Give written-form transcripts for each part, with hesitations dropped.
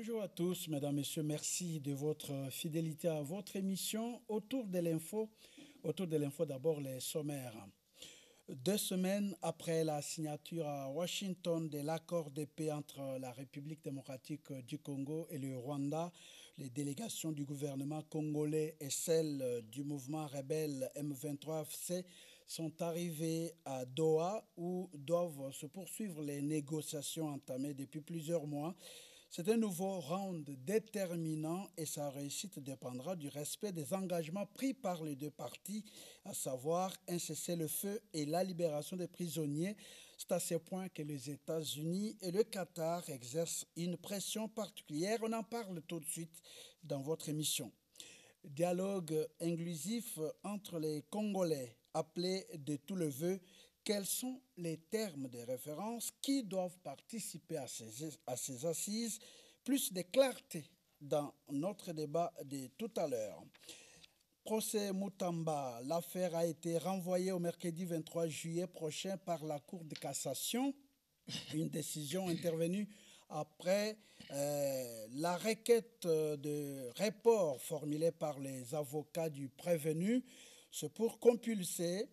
Bonjour à tous, mesdames, messieurs. Merci de votre fidélité à votre émission Autour de l'info. Autour de l'info, d'abord les sommaires. 2 semaines après la signature à Washington de l'accord de paix entre la République démocratique du Congo et le Rwanda, les délégations du gouvernement congolais et celles du mouvement rebelle M23FC sont arrivées à Doha où doivent se poursuivre les négociations entamées depuis plusieurs mois. C'est un nouveau round déterminant et sa réussite dépendra du respect des engagements pris par les deux parties, à savoir un cessez-le-feu et la libération des prisonniers. C'est à ce point que les États-Unis et le Qatar exercent une pression particulière. On en parle tout de suite dans votre émission. Dialogue inclusif entre les Congolais, appelé de tout le vœu. Quels sont les termes de référence qui doivent participer à ces assises? Plus de clarté dans notre débat de tout à l'heure. Procès Moutamba, l'affaire a été renvoyée au mercredi 23 juillet prochain par la Cour de cassation. Une décision intervenue après la requête de report formulée par les avocats du prévenu. C'est pour compiler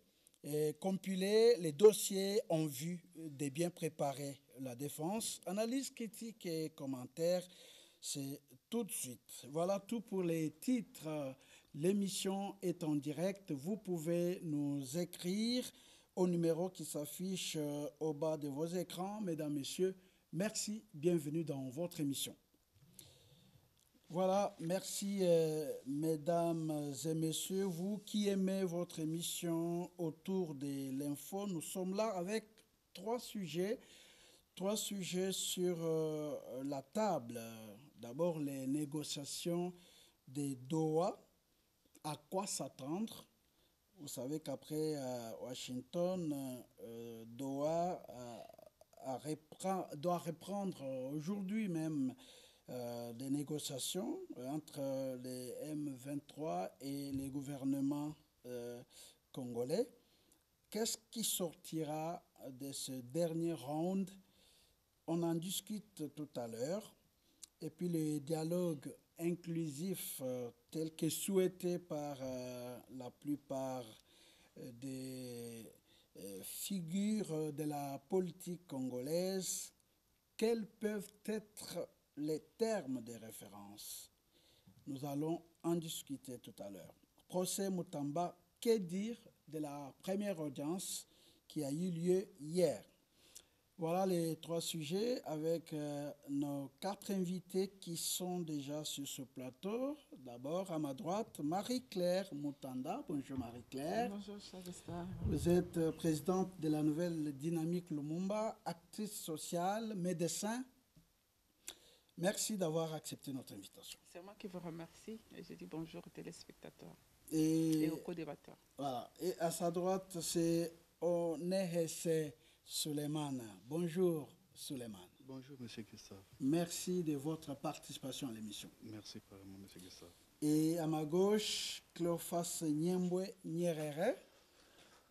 les dossiers en vue de bien préparer la défense. Analyse, critique et commentaires, c'est tout de suite. Voilà tout pour les titres. L'émission est en direct. Vous pouvez nous écrire au numéro qui s'affiche au bas de vos écrans. Mesdames, Messieurs, merci. Bienvenue dans votre émission. Voilà, merci mesdames et messieurs, vous qui aimez votre émission Autour de l'info. Nous sommes là avec trois sujets sur la table. D'abord, les négociations des Doha. À quoi s'attendre? Vous savez qu'après Washington, Doha doit reprendre aujourd'hui même des négociations entre les M23 et les gouvernements congolais. Qu'est-ce qui sortira de ce dernier round? On en discute tout à l'heure. Et puis le dialogue inclusif tel que souhaité par la plupart des figures de la politique congolaise, quels peuvent être les termes de référence? Nous allons en discuter tout à l'heure. Procès Moutamba, que dire de la première audience qui a eu lieu hier? Voilà les trois sujets avec nos 4 invités qui sont déjà sur ce plateau. D'abord, à ma droite, Marie-Claire Moutanda. Bonjour Marie-Claire. Bonjour, Chagestar. Vous êtes présidente de la Nouvelle Dynamique Lumumba, actrice sociale, médecin. Merci d'avoir accepté notre invitation. C'est moi qui vous remercie et je dis bonjour aux téléspectateurs et aux co-débatteurs. Voilà. Et à sa droite, c'est Onehese Suleiman. Bonjour Suleiman. Bonjour Monsieur Gustave. Merci de votre participation à l'émission. Merci carrément Monsieur Gustave. Et à ma gauche, Cléophas Nyembwe Nyerere.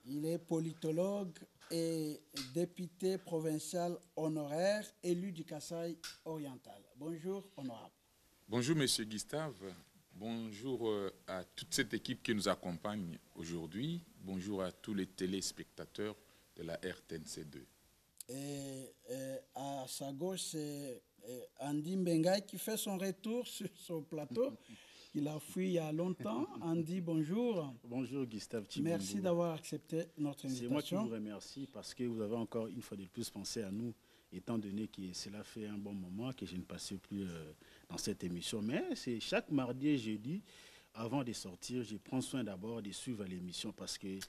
Il est politologue et député provincial honoraire, élu du Kasaï oriental. Bonjour, honorable. Bonjour, Monsieur Gustave. Bonjour à toute cette équipe qui nous accompagne aujourd'hui. Bonjour à tous les téléspectateurs de la RTNC2. Et à sa gauche, c'est Andy Mbengaï qui fait son retour sur son plateau. Il a fui il y a longtemps. Andy, bonjour. Bonjour Gustave Thibou. Merci d'avoir accepté notre invitation. C'est moi qui vous remercie parce que vous avez encore une fois de plus pensé à nous, étant donné que cela fait un bon moment que je ne passais plus dans cette émission. Mais c'est chaque mardi et jeudi, avant de sortir, je prends soin d'abord de suivre l'émission parce que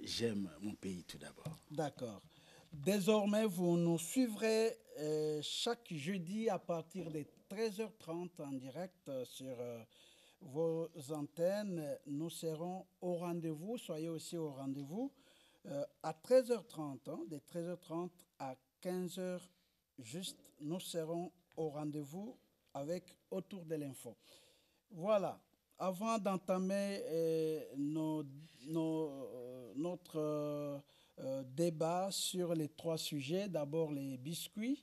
j'aime mon pays tout d'abord. D'accord. Désormais, vous nous suivrez chaque jeudi à partir de 13h30 en direct sur vos antennes. Nous serons au rendez-vous. Soyez aussi au rendez-vous à 13h30, de 13h30 à 15h juste. Nous serons au rendez-vous avec Autour de l'info. Voilà. Avant d'entamer notre débat sur les 3 sujets, d'abord les biscuits.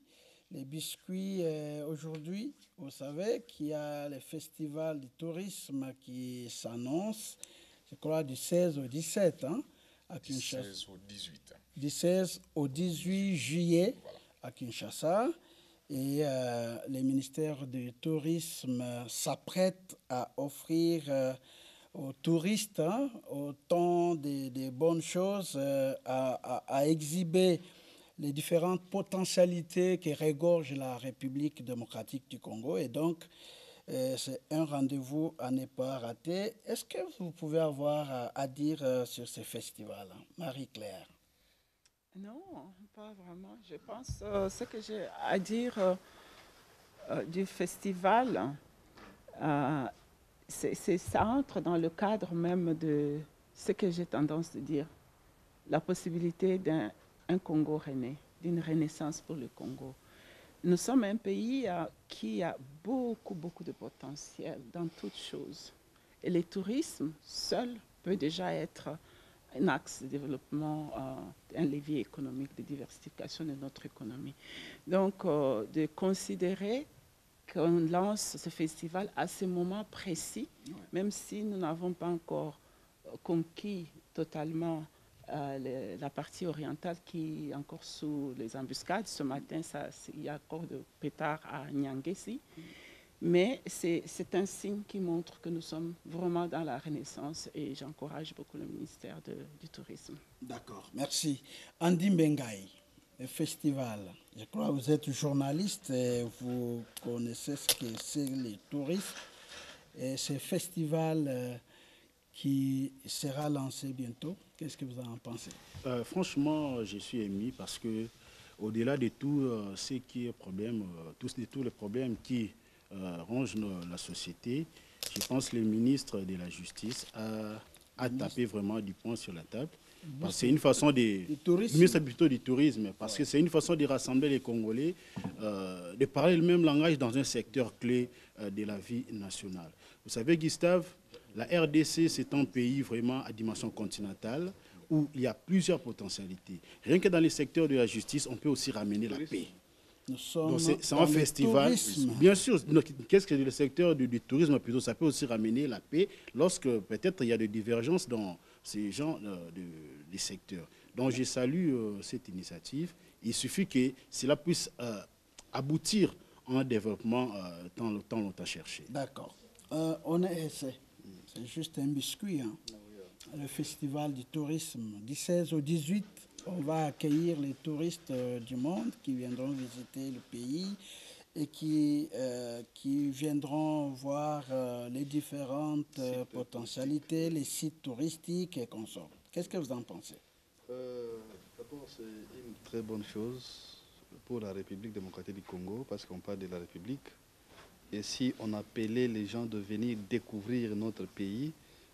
les biscuits aujourd'hui. Vous savez qu'il y a le festival du tourisme qui s'annonce, je crois, du 16 au 17 à Kinshasa. 16 au 18. Du 16 au 18 juillet à Kinshasa. Et le ministère du Tourisme s'apprête à offrir aux touristes autant de bonnes choses, à exhiber les différentes potentialités que regorge la République démocratique du Congo. Et donc, c'est un rendez-vous à ne pas rater. Est-ce que vous pouvez avoir à dire sur ce festival, Marie-Claire? Non, pas vraiment. Je pense ce que j'ai à dire du festival, ça entre dans le cadre même de ce que j'ai tendance à dire, la possibilité d'un Congo rené, d'une renaissance pour le Congo. Nous sommes un pays qui a beaucoup de potentiel dans toutes choses. Et le tourisme seul peut déjà être un axe de développement, un levier économique de diversification de notre économie. Donc, de considérer qu'on lance ce festival à ce moment précis, même si nous n'avons pas encore conquis totalement la partie orientale qui est encore sous les embuscades. Ce matin, il y a encore de pétards à Nyangesi. Mais c'est un signe qui montre que nous sommes vraiment dans la renaissance et j'encourage beaucoup le ministère du Tourisme. D'accord, merci. Andy Mbengaï, le festival. Je crois que vous êtes journaliste et vous connaissez ce que c'est les touristes. Et ce festival qui sera lancé bientôt, qu'est-ce que vous en pensez? Franchement, je suis ému parce que au-delà de tout ce qui est problème, tous les problèmes qui ronge la société, je pense que le ministre de la Justice a tapé vraiment du poing sur la table. C'est une façon de... ministre plutôt du tourisme, parce que c'est une façon de rassembler les Congolais, de parler le même langage dans un secteur clé de la vie nationale. Vous savez, Gustave, la RDC, c'est un pays vraiment à dimension continentale où il y a plusieurs potentialités. Rien que dans les secteurs de la justice, on peut aussi ramener la paix. C'est un festival. Bien sûr, qu'est-ce que le secteur du tourisme plutôt, ça peut aussi ramener la paix lorsque peut-être il y a des divergences dans ces genres de secteurs. Donc je salue cette initiative. Il suffit que cela puisse aboutir à un développement tant longtemps cherché. D'accord. On est essai. C'est juste un biscuit. Le festival du tourisme du 16 au 18. On va accueillir les touristes du monde qui viendront visiter le pays et qui viendront voir les différentes potentialités, les sites touristiques et consorts. Qu'est-ce que vous en pensez? D'abord, c'est une très bonne chose pour la République démocratique du Congo parce qu'on parle de la République. Et si on appelait les gens de venir découvrir notre pays,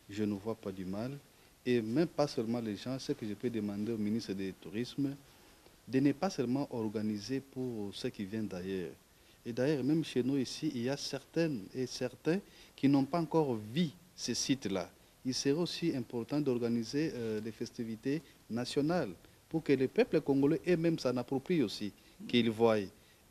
je ne vois pas du mal. Et même pas seulement les gens, ce que je peux demander au ministre du Tourisme, de ne pas seulement organiser pour ceux qui viennent d'ailleurs. Et d'ailleurs, même chez nous ici, il y a certaines et certains qui n'ont pas encore vu ces sites-là. Il serait aussi important d'organiser des festivités nationales pour que les peuples congolais eux-mêmes s'en approprient aussi, qu'ils voient.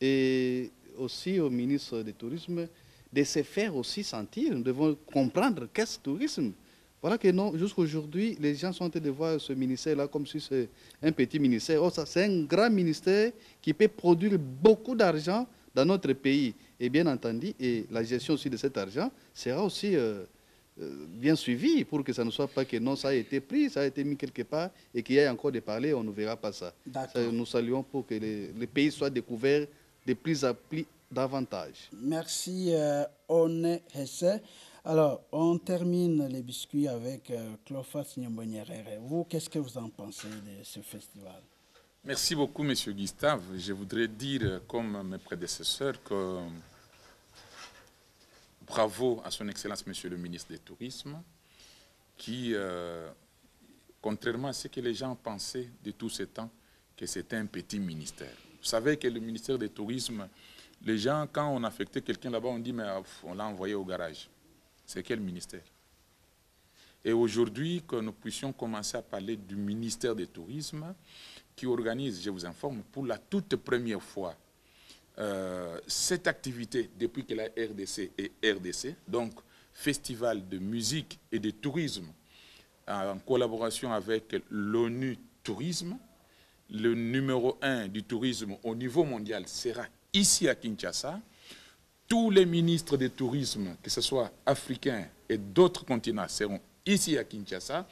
Et aussi au ministre du Tourisme de se faire aussi sentir. Nous devons comprendre qu'est-ce que le tourisme. Voilà que non, jusqu'aujourd'hui, les gens sont en train de voir ce ministère-là comme si c'est un petit ministère. Oh, ça, c'est un grand ministère qui peut produire beaucoup d'argent dans notre pays. Et bien entendu, et la gestion aussi de cet argent sera aussi bien suivie pour que ça ne soit pas que non, ça a été pris, ça a été mis quelque part et qu'il y ait encore des parler, on ne verra pas ça. Nous saluons pour que le pays soit découvert de plus en plus davantage. Merci, One Hesse. Alors, on termine les biscuits avec Clophas Nyambonyerere. Vous, qu'est-ce que vous en pensez de ce festival? Merci beaucoup, M. Gustave. Je voudrais dire, comme mes prédécesseurs, que bravo à son Excellence, Monsieur le ministre du Tourisme, qui, contrairement à ce que les gens pensaient de tout ce temps, que c'était un petit ministère. Vous savez que le ministère du Tourisme, les gens, quand on affectait quelqu'un là-bas, on dit, mais on l'a envoyé au garage. C'est quel ministère? Et aujourd'hui, que nous puissions commencer à parler du ministère du Tourisme, qui organise, je vous informe, pour la toute première fois, cette activité depuis que la RDC est RDC, donc Festival de musique et de tourisme, en collaboration avec l'ONU Tourisme, le numéro 1 du tourisme au niveau mondial sera ici à Kinshasa. Tous les ministres du tourisme, que ce soit africains et d'autres continents, seront ici à Kinshasa.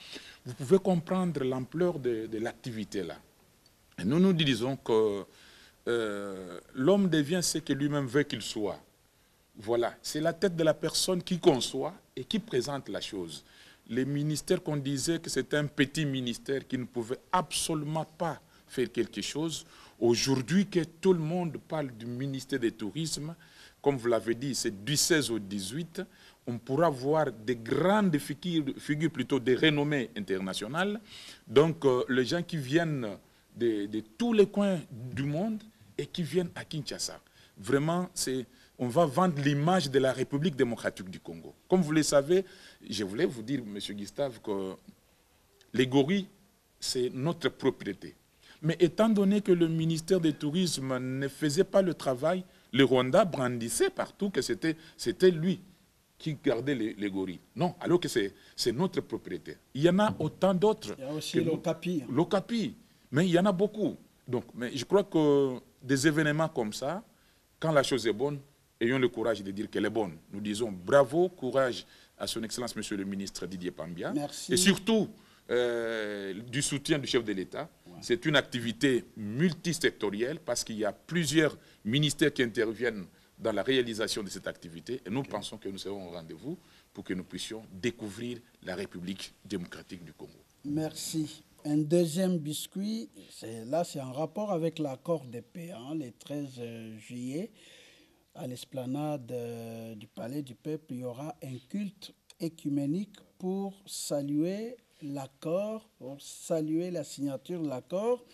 Vous pouvez comprendre l'ampleur de l'activité là. Et nous disons que l'homme devient ce que lui-même veut qu'il soit. Voilà, c'est la tête de la personne qui conçoit et qui présente la chose. Les ministères qu'on disait que c'était un petit ministère qui ne pouvait absolument pas faire quelque chose. Aujourd'hui, que tout le monde parle du ministère du Tourisme, comme vous l'avez dit, c'est du 16 au 18, on pourra voir des grandes figures plutôt de renommée internationale. Donc, les gens qui viennent de tous les coins du monde et qui viennent à Kinshasa. Vraiment, on va vendre l'image de la République démocratique du Congo. Comme vous le savez, je voulais vous dire, M. Gustave, que les gorilles, c'est notre propriété. Mais étant donné que le ministère du Tourisme ne faisait pas le travail, le Rwanda brandissait partout que c'était lui qui gardait les gorilles. Non, alors que c'est notre propriété. Il y en a autant d'autres. Il y a aussi l'Okapi. L'Okapi, mais il y en a beaucoup. Donc, mais je crois que des événements comme ça, quand la chose est bonne, ayons le courage de dire qu'elle est bonne. Nous disons bravo, courage à son Excellence, Monsieur le ministre Didier Pambia. Merci. Et surtout, du soutien du chef de l'État. Ouais. C'est une activité multisectorielle parce qu'il y a plusieurs ministères qui interviennent dans la réalisation de cette activité. Et nous pensons que nous serons au rendez-vous pour que nous puissions découvrir la République démocratique du Congo. Merci. Un deuxième biscuit, là c'est en rapport avec l'accord de paix, le 13 juillet. À l'esplanade du Palais du Peuple, il y aura un culte écuménique pour saluer l'accord, pour saluer la signature de l'accord.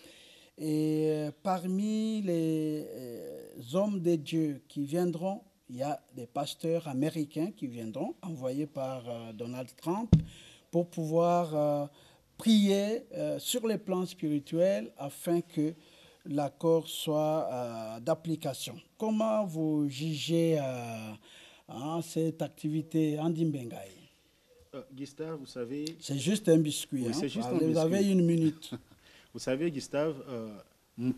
Et parmi les hommes de Dieu qui viendront, il y a des pasteurs américains qui viendront, envoyés par Donald Trump, pour pouvoir prier sur le plan spirituel afin que l'accord soit d'application. Comment vous jugez cette activité en Dimbengaï? Gustave, vous savez... C'est juste un biscuit. Oui, c'est juste un vous biscuit. avez une minute. Vous savez, Gustave,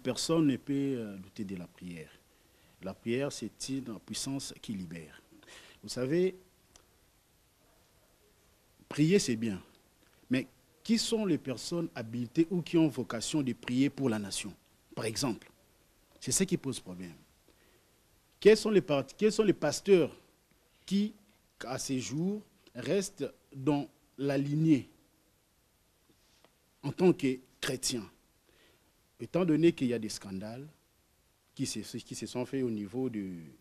personne ne peut douter de la prière. La prière, c'est une puissance qui libère. Vous savez, prier, c'est bien. Mais qui sont les personnes habilitées ou qui ont vocation de prier pour la nation? Par exemple, c'est ce qui pose problème. Quels sont les pasteurs qui, à ces jours, restent dans la lignée en tant que chrétiens? Étant donné qu'il y a des scandales qui se sont faits au niveau du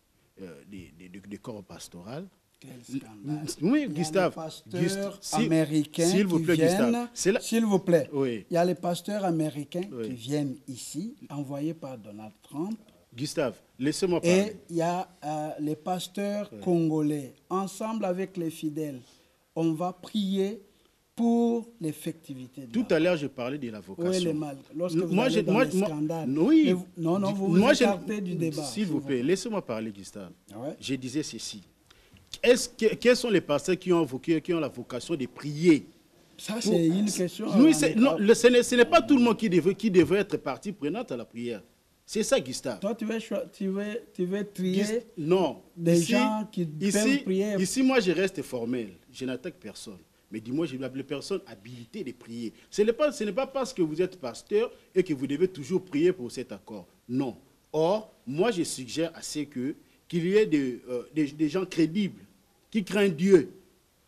corps pastoral. Quel scandale. Oui, Gustave. Il y a les pasteurs américains qui viennent, s'il vous plaît, oui. Il y a les pasteurs américains qui viennent ici, envoyés par Donald Trump. Gustave, laissez-moi parler. Et il y a les pasteurs congolais. Ensemble avec les fidèles, on va prier pour l'effectivité. Tout à l'heure, je parlais de la vocation. Oui, les mal. Lorsque vous allez dans les scandales. Oui. Vous vous écartez du débat. S'il vous plaît, laissez-moi parler, Gustave. Ouais. Je disais ceci. Quels sont les pasteurs qui ont la vocation de prier? Ça, c'est une question. Oui, ce n'est pas tout le monde qui devrait être partie prenante à la prière. C'est ça, Gustave. Toi, tu veux trier des gens qui peuvent prier. Ici, moi, je reste formel. Je n'attaque personne. Mais dis-moi, j'ai les personnes habilitées de prier. Ce n'est pas parce que vous êtes pasteur et que vous devez toujours prier pour cet accord. Non. Or, moi, je suggère à ce qu'il y ait des gens crédibles qui craignent Dieu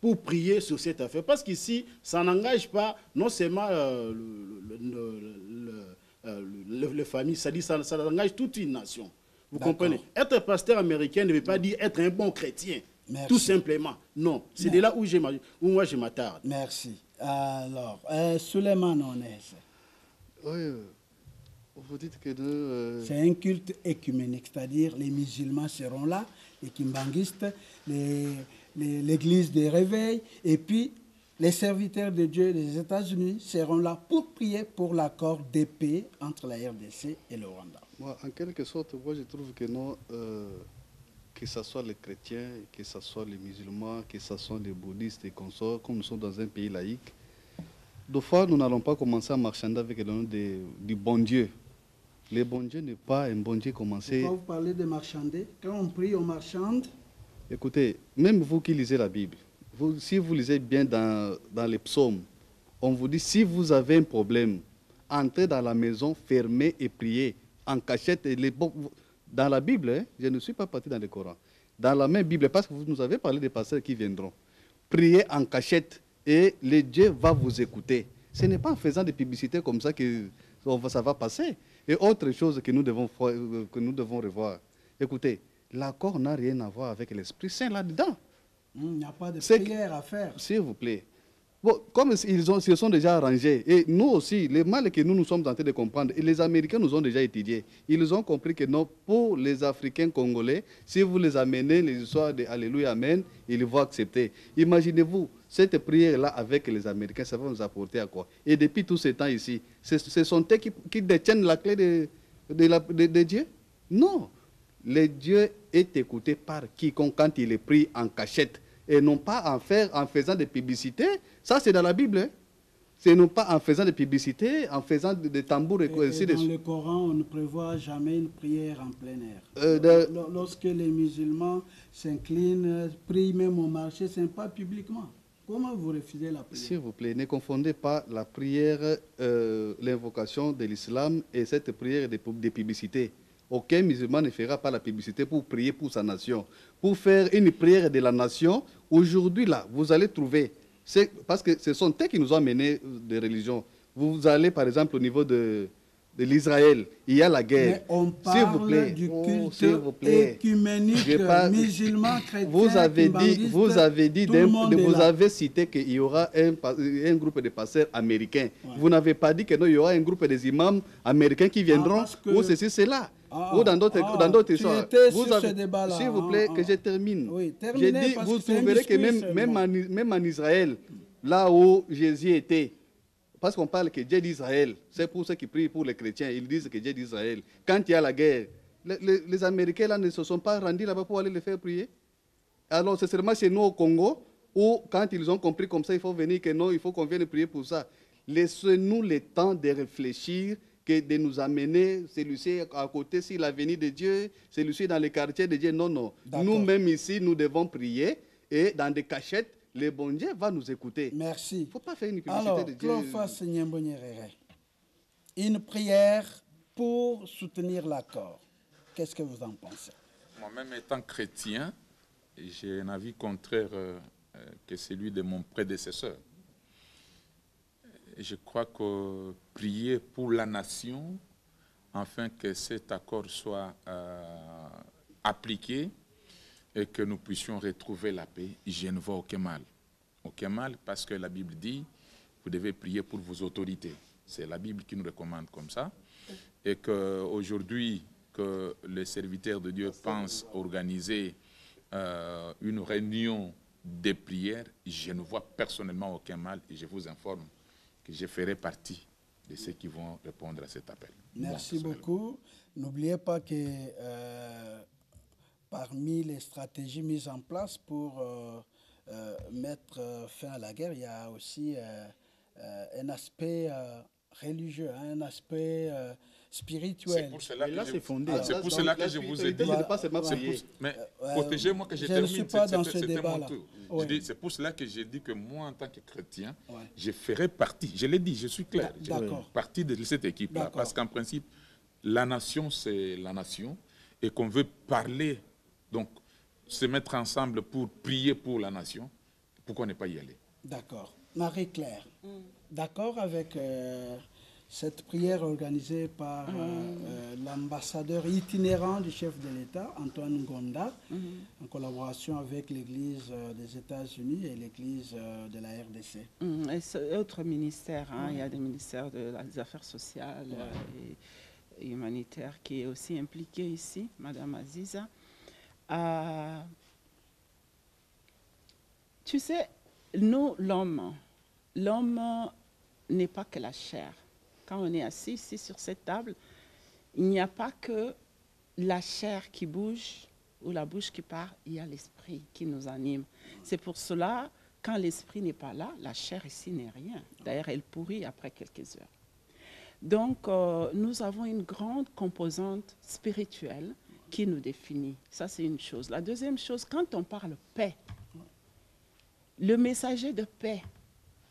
pour prier sur cette affaire. Parce qu'ici, ça n'engage pas non seulement les familles, ça engage toute une nation. Vous comprenez? Être pasteur américain ne veut pas dire être un bon chrétien. Merci. Tout simplement. Non. C'est de là où moi je m'attarde. Merci. Alors, Suleiman Onès. Oui, vous dites que c'est un culte écuménique, c'est-à-dire les musulmans seront là, les kimbanguistes, l'église des réveils, et puis les serviteurs de Dieu des États-Unis seront là pour prier pour l'accord de paix entre la RDC et le Rwanda. Moi, en quelque sorte, moi je trouve que non, que ce soit les chrétiens, que ce soit les musulmans, que ce soit les bouddhistes et consorts, comme nous sommes dans un pays laïque, deux fois nous n'allons pas commencer à marchander avec le nom du bon Dieu. Le bon Dieu n'est pas un bon Dieu commencé. Pourquoi vous parlez de marchander? Quand on prie, on marchande. Écoutez, même vous qui lisez la Bible, si vous lisez bien dans les psaumes, on vous dit, si vous avez un problème, entrez dans la maison, fermez et priez en cachette. Dans la Bible, hein, je ne suis pas parti dans le Coran, dans la même Bible, parce que vous nous avez parlé des pasteurs qui viendront. Priez en cachette et le Dieu va vous écouter. Ce n'est pas en faisant des publicités comme ça que ça va passer. Et autre chose que nous devons revoir, écoutez, l'accord n'a rien à voir avec l'Esprit Saint là-dedans. Il n'y a pas de prière à faire. S'il vous plaît. Bon, comme ils se sont déjà arrangés, et nous aussi, le mal que nous sommes en train de comprendre, et les Américains nous ont déjà étudié, ils ont compris que non, pour les Africains congolais, si vous les amenez les histoires de Alléluia, Amen, ils vont accepter. Imaginez-vous, cette prière-là avec les Américains, ça va nous apporter à quoi? Et depuis tout ce temps ici, ce sont eux qui détiennent la clé de Dieu? Non. Le Dieu est écouté par quiconque quand il est pris en cachette et non pas en faisant des publicités. Ça, c'est dans la Bible. Hein. C'est non pas en faisant des publicités, en faisant des tambours. Et dans le Coran, on ne prévoit jamais une prière en plein air. Lorsque les musulmans s'inclinent, prient même au marché, ce n'est pas publiquement. Comment vous refusez la prière? S'il vous plaît, ne confondez pas la prière, l'invocation de l'islam et cette prière de publicité. Aucun musulman ne fera pas la publicité pour prier pour sa nation. Pour faire une prière de la nation, aujourd'hui, là, vous allez trouver, parce que ce sont eux qui nous ont menés des religions. Vous allez, par exemple, au niveau de l'Israël, il y a la guerre. Mais on parle du culte écuménique, musulman, chrétien, vous avez cité qu'il y aura un groupe de pasteurs américains. Ouais. Vous n'avez pas dit qu'il y aura un groupe des imams américains qui viendront, ou ceci, cela. Ou dans d'autres histoires. S'il vous plaît, que je termine. Oui, j'ai dit, vous trouverez que même en Israël, là où Jésus était, parce qu'on parle que Dieu d'Israël, c'est pour ceux qui prient pour les chrétiens, ils disent que Dieu d'Israël. Quand il y a la guerre, les Américains là, ne se sont pas rendus là-bas pour aller les faire prier. Alors c'est seulement chez nous au Congo, où quand ils ont compris comme ça, il faut venir, que non, il faut qu'on vienne prier pour ça. Laissez-nous le temps de réfléchir, que de nous amener celui-ci à côté, si l'avenir de Dieu, celui-ci dans les quartiers de Dieu. Non, non. Nous-mêmes ici, nous devons prier et dans des cachettes, le bon Dieu va nous écouter. Merci. Il ne faut pas faire une publicité de Dieu. Une prière pour soutenir l'accord. Qu'est-ce que vous en pensez? Moi-même étant chrétien, j'ai un avis contraire que celui de mon prédécesseur. Je crois que prier pour la nation, afin que cet accord soit appliqué et que nous puissions retrouver la paix, je ne vois aucun mal. Aucun mal parce que la Bible dit, vous devez prier pour vos autorités. C'est la Bible qui nous recommande comme ça. Et qu'aujourd'hui, que les serviteurs de Dieu pensent organiser une réunion de prière, je ne vois personnellement aucun mal et je vous informe que je ferai partie de ceux qui vont répondre à cet appel. Merci beaucoup. N'oubliez pas que parmi les stratégies mises en place pour mettre fin à la guerre, il y a aussi un aspect religieux, un aspect spirituel. C'est pour cela que je vous ai dit. Mais protégez-moi que je termine. Je ne suis pas dans ce débat-là. C'est pour cela que j'ai dit que moi, en tant que chrétien, je ferai partie, je l'ai dit, je suis clair, je ferai partie de cette équipe-là. Parce qu'en principe, la nation, c'est la nation. Et qu'on veut parler, donc se mettre ensemble pour prier pour la nation, pourquoi ne pas y aller? D'accord. Marie-Claire, d'accord avec cette prière organisée par l'ambassadeur itinérant du chef de l'État, Antoine Ngonda, en collaboration avec l'Église des États-Unis et l'Église de la RDC. Et autres ministères, il y a des ministères des Affaires sociales et humanitaires qui est aussi impliqué ici, Madame Aziza. Tu sais, nous, l'homme, l'homme n'est pas que la chair. Quand on est assis ici sur cette table, il n'y a pas que la chair qui bouge ou la bouche qui part, il y a l'esprit qui nous anime. C'est pour cela, quand l'esprit n'est pas là, la chair ici n'est rien. D'ailleurs, elle pourrit après quelques heures. Donc, nous avons une grande composante spirituelle qui nous définit. Ça, c'est une chose. La deuxième chose, quand on parle paix, le messager de paix,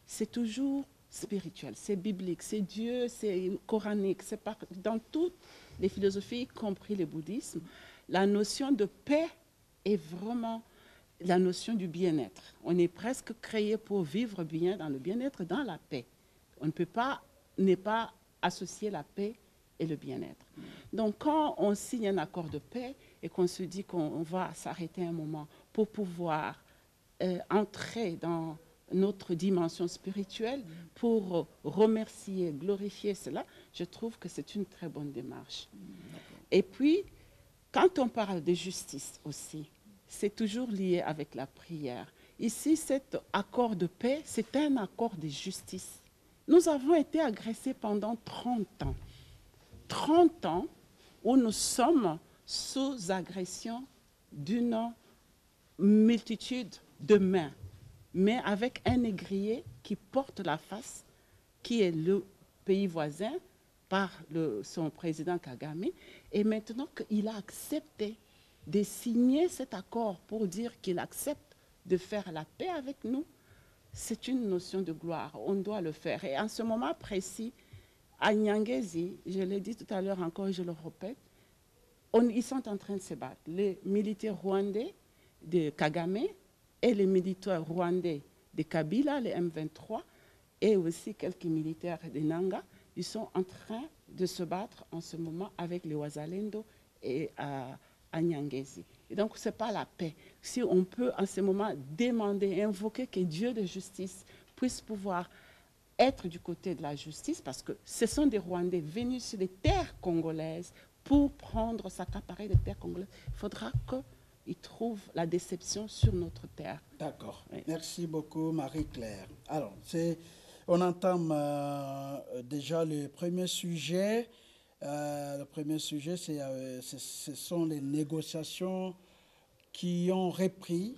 c'est toujours spirituel, c'est biblique, c'est Dieu, c'est coranique, c'est dans toutes les philosophies, y compris le bouddhisme. La notion de paix est vraiment la notion du bien-être. On est presque créé pour vivre bien dans le bien-être, dans la paix. On ne peut pas ne pas associer la paix et le bien-être. Donc, quand on signe un accord de paix et qu'on se dit qu'on va s'arrêter un moment pour pouvoir entrer dans notre dimension spirituelle, pour remercier, glorifier cela, je trouve que c'est une très bonne démarche. Et puis, quand on parle de justice aussi, c'est toujours lié avec la prière. Ici, cet accord de paix, c'est un accord de justice. Nous avons été agressés pendant 30 ans. 30 ans où nous sommes sous agression d'une multitude de mains, mais avec un négrier qui porte la face, qui est le pays voisin, par son président Kagame, et maintenant qu'il a accepté de signer cet accord pour dire qu'il accepte de faire la paix avec nous, c'est une notion de gloire. On doit le faire. Et en ce moment précis, à Nyangezi, je l'ai dit tout à l'heure encore et je le répète, ils sont en train de se battre. Les militaires rwandais de Kagame et les militaires rwandais de Kabila, les M23, et aussi quelques militaires de Nanga, ils sont en train de se battre en ce moment avec les Wazalendo et à Nyangezi. Et donc, ce n'est pas la paix. Si on peut en ce moment demander, invoquer que Dieu de justice puisse pouvoir être du côté de la justice, parce que ce sont des Rwandais venus sur les terres congolaises pour prendre, s'accaparer des terres congolaises, il faudra qu'ils trouvent la déception sur notre terre. D'accord. Oui. Merci beaucoup, Marie-Claire. Alors, on entame déjà le premier sujet. Le premier sujet, ce sont les négociations qui ont repris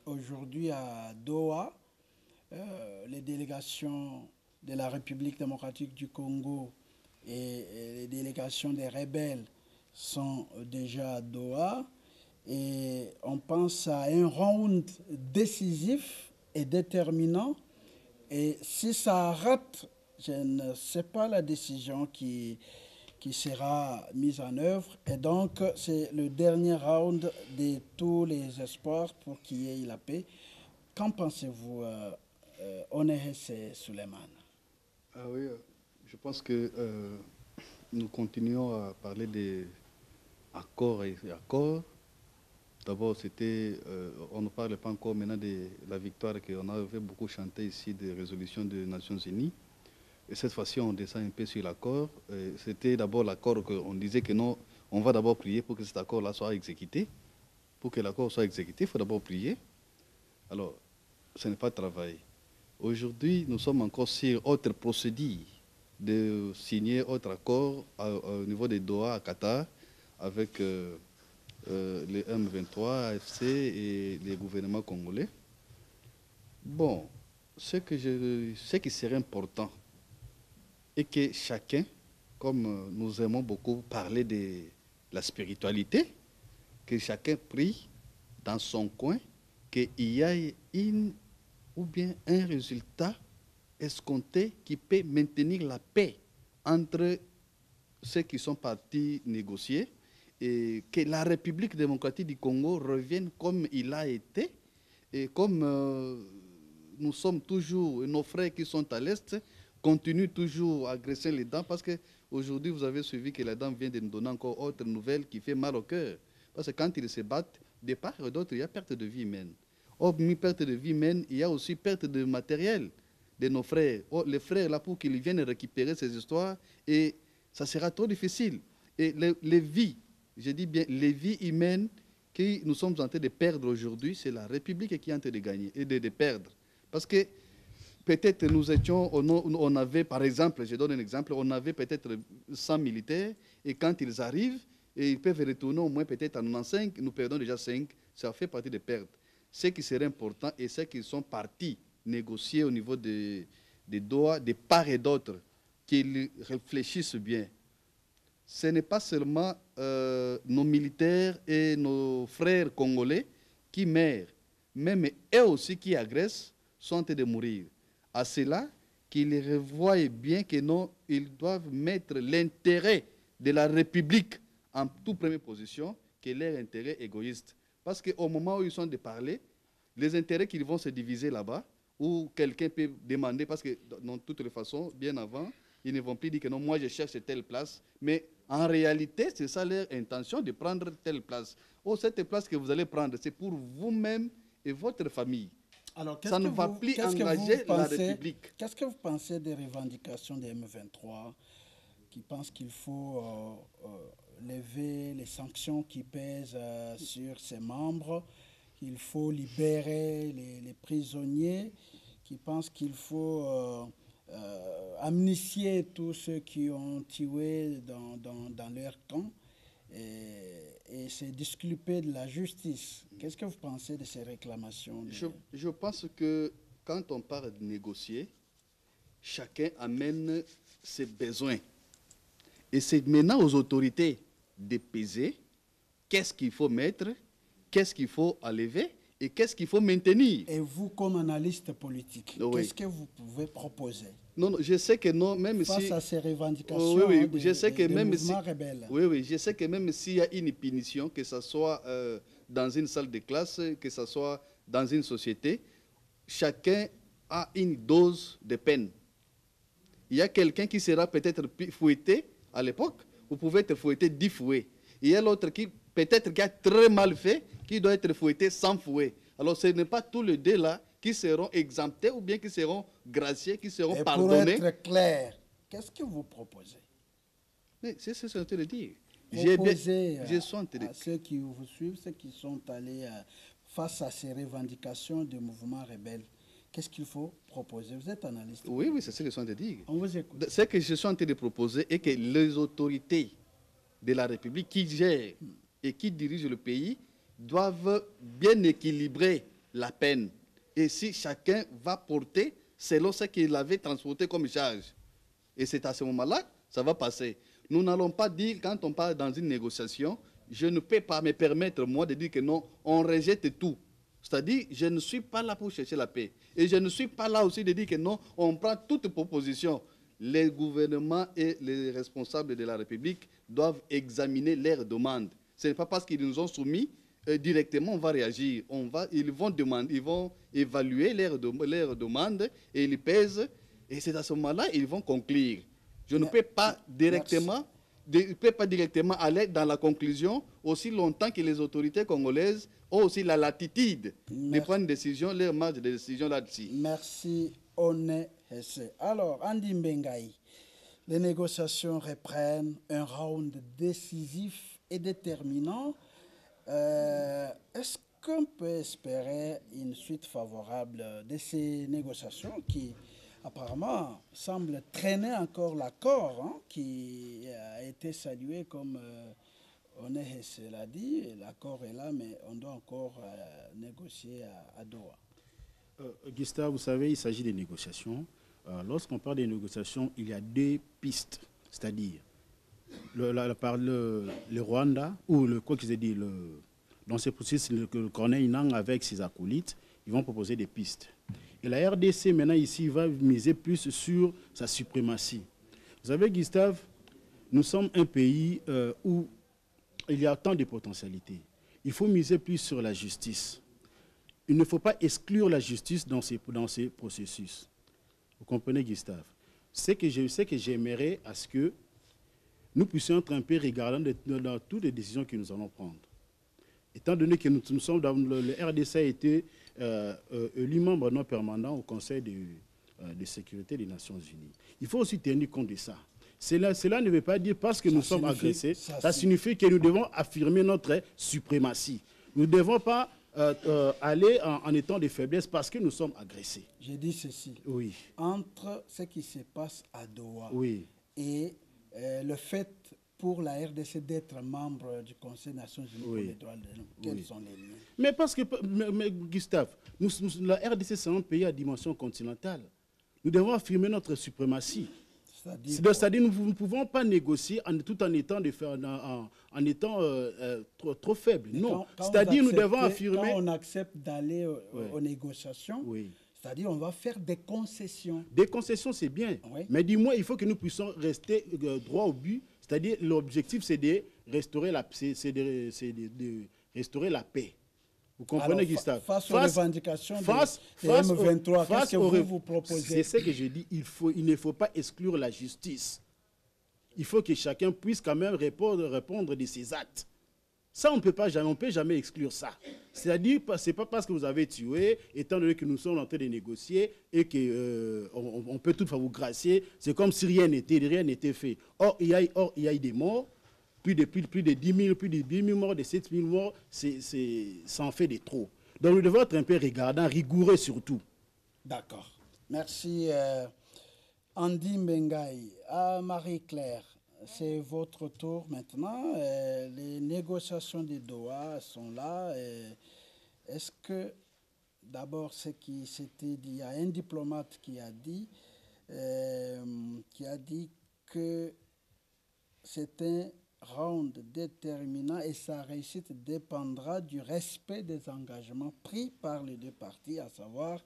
aujourd'hui à Doha. Les délégations de la République démocratique du Congo et les délégations des rebelles sont déjà à Doha. Et on pense à un round décisif et déterminant. Et si ça rate, je ne sais pas la décision qui sera mise en œuvre. Et donc, c'est le dernier round de tous les espoirs pour qu'il y ait la paix. Qu'en pensez-vous, Onerese Suleiman? Oui, je pense que nous continuons à parler des accords et accords. D'abord, on ne parle pas encore maintenant de la victoire qu'on avait beaucoup chanté ici des résolutions des Nations Unies. Et cette fois-ci, on descend un peu sur l'accord. C'était d'abord l'accord qu'on disait que non, on va d'abord prier pour que cet accord-là soit exécuté. Pour que l'accord soit exécuté, il faut d'abord prier. Alors, ce n'est pas travail. Aujourd'hui, nous sommes encore sur autre procédure de signer autre accord au niveau de Doha, à Qatar, avec les M23, AFC et les gouvernements congolais. Bon, ce qui serait important est que chacun, comme nous aimons beaucoup parler de la spiritualité, que chacun prie dans son coin, qu'il y ait un résultat escompté qui peut maintenir la paix entre ceux qui sont partis négocier et que la République démocratique du Congo revienne comme il a été et comme nous sommes toujours, nos frères qui sont à l'Est continuent toujours à agresser les dents parce qu'aujourd'hui vous avez suivi que la dame vient de nous donner encore autre nouvelle qui fait mal au cœur. Parce que quand ils se battent, de part et d'autre, il y a perte de vie humaine. Hormis perte de vie humaine, il y a aussi perte de matériel de nos frères. Les frères, là, pour qu'ils viennent récupérer ces histoires, et ça sera trop difficile. Et les vies, je dis bien les vies humaines que nous sommes en train de perdre aujourd'hui, c'est la République qui est en train de gagner et de perdre. Parce que peut-être nous étions, on avait, par exemple, je donne un exemple, on avait peut-être 100 militaires, et quand ils arrivent, et ils peuvent retourner au moins peut-être en 95, nous perdons déjà 5, ça fait partie des pertes. Ce qui serait important, et c'est qu'ils sont partis négocier au niveau des Doha, de part et d'autre, qu'ils réfléchissent bien. Ce n'est pas seulement nos militaires et nos frères congolais qui meurent, même eux aussi qui agressent sont en train de mourir. À cela, qu'ils revoient bien que non, ils doivent mettre l'intérêt de la République en toute première position que leur intérêt égoïste. Parce qu'au moment où ils sont de parler, les intérêts qu'ils vont se diviser là-bas, ou quelqu'un peut demander, parce que de toutes les façons, bien avant, ils ne vont plus dire que non, moi je cherche telle place, mais en réalité, c'est ça leur intention de prendre telle place. Oh, cette place que vous allez prendre, c'est pour vous-même et votre famille. Alors, ça ne va plus engager la République. Qu'est-ce que vous pensez des revendications des M23 qui pensent qu'il faut lever les sanctions qui pèsent sur ses membres, qu'il faut libérer les prisonniers, qui pensent qu'il faut amnistier tous ceux qui ont tué dans leur camp et se disculper de la justice. Qu'est-ce que vous pensez de ces réclamations? Je pense que quand on parle de négocier, chacun amène ses besoins. Et c'est maintenant aux autorités de peser qu'est-ce qu'il faut mettre, qu'est-ce qu'il faut enlever et qu'est-ce qu'il faut maintenir. Et vous, comme analyste politique, oui, qu'est-ce que vous pouvez proposer? Non, je sais que non, même face si... à ces revendications je sais que même mouvements rebelles. Oui, je sais que même s'il y a une punition, que ce soit dans une salle de classe, que ce soit dans une société, chacun a une dose de peine. Il y a quelqu'un qui sera peut-être fouetté à l'époque, vous pouvez être fouetté 10 fouets. Il y a l'autre qui peut-être qui a très mal fait, qui doit être fouetté sans fouet. Alors ce n'est pas tous les deux là qui seront exemptés ou bien qui seront graciés, qui seront pardonnés. Pour être clair, qu'est-ce que vous proposez? C'est ce que je suis en train de dire. Proposez à ceux qui vous suivent, ceux qui sont allés face à ces revendications du mouvement rebelle. Qu'est-ce qu'il faut proposer? Vous êtes analyste. Oui, c'est ce que je suis en train de dire. On vous écoute. Ce que je suis en train de proposer est que les autorités de la République qui gèrent et qui dirigent le pays doivent bien équilibrer la peine. Et si chacun va porter selon ce qu'il avait transporté comme charge. Et c'est à ce moment-là, ça va passer. Nous n'allons pas dire, quand on parle dans une négociation, je ne peux pas me permettre, moi, de dire que non, on rejette tout. C'est-à-dire, je ne suis pas là pour chercher la paix. Et je ne suis pas là aussi de dire que non, on prend toute proposition. Les gouvernements et les responsables de la République doivent examiner leurs demandes. Ce n'est pas parce qu'ils nous ont soumis, directement on va réagir. Ils vont demander, ils vont évaluer leurs demandes et ils pèsent. Et c'est à ce moment-là qu'ils vont conclure. Je ne peux pas directement aller dans la conclusion aussi longtemps que les autorités congolaises ont aussi la latitude de prendre une décision, leur marge de décision là-dessus. Merci, One Hesse. Alors, Andy Mbengaï, les négociations reprennent un round décisif et déterminant. Est-ce qu'on peut espérer une suite favorable de ces négociations qui apparemment semblent traîner encore l'accord qui a été salué comme One Hesse l'a dit, l'accord est là, mais on doit encore négocier à Doha. Gustave, vous savez, il s'agit des négociations. Lorsqu'on parle des négociations, il y a deux pistes, c'est-à-dire le Rwanda, ou quoi qu'ils aient dit, dans ce processus, le colonel Inang avec ses acolytes, ils vont proposer des pistes. Et la RDC, maintenant, ici, va miser plus sur sa suprématie. Vous savez, Gustave, nous sommes un pays où il y a tant de potentialités. Il faut miser plus sur la justice. Il ne faut pas exclure la justice dans ces processus. Vous comprenez, Gustave? C'est que j'aimerais à ce que nous puissions être un peu regardants dans toutes les décisions que nous allons prendre. Étant donné que nous sommes dans le RDC a été élu membre non permanent au Conseil de sécurité des Nations Unies. Il faut aussi tenir compte de ça. Cela ne veut pas dire parce que nous sommes agressés, ça signifie que nous devons affirmer notre suprématie. Nous ne devons pas aller en étant de faiblesse parce que nous sommes agressés. J'ai dit ceci. Oui. Entre ce qui se passe à Doha Oui. et le fait pour la RDC d'être membre du Conseil des Nations Unies pour les droits de l'homme, quels sont les liens? Mais parce que, mais Gustave, la RDC, c'est un pays à dimension continentale. Nous devons affirmer notre suprématie. C'est-à-dire nous ne pouvons pas négocier tout en étant, trop faible. Non. C'est-à-dire nous devons affirmer... Quand on accepte d'aller aux négociations, c'est-à-dire on va faire des concessions. Des concessions, c'est bien. Oui. Mais du moins, il faut que nous puissions rester droit au but. C'est-à-dire l'objectif, c'est de restaurer la paix. Vous comprenez, alors, Gustave? Face aux revendications de M23, qu'est-ce que vous proposez? C'est ce que je dis. Il ne faut pas exclure la justice. Il faut que chacun puisse quand même répondre de ses actes. Ça, on ne peut jamais exclure ça. C'est-à-dire, ce n'est pas parce que vous avez tué, étant donné que nous sommes en train de négocier et qu'on peut toutefois vous gracier, c'est comme si rien n'était fait. Or, il y a eu des morts. Plus de 10 000 morts, de 7 000 morts, ça en fait de trop. Donc nous devons être un peu regardants, rigoureux surtout. D'accord. Merci. Andy Mbengaï. À Marie-Claire, c'est votre tour maintenant. Les négociations de Doha sont là. Est-ce que, d'abord, ce qui s'était dit, il y a un diplomate qui a dit que c'était round déterminant et sa réussite dépendra du respect des engagements pris par les deux parties, à savoir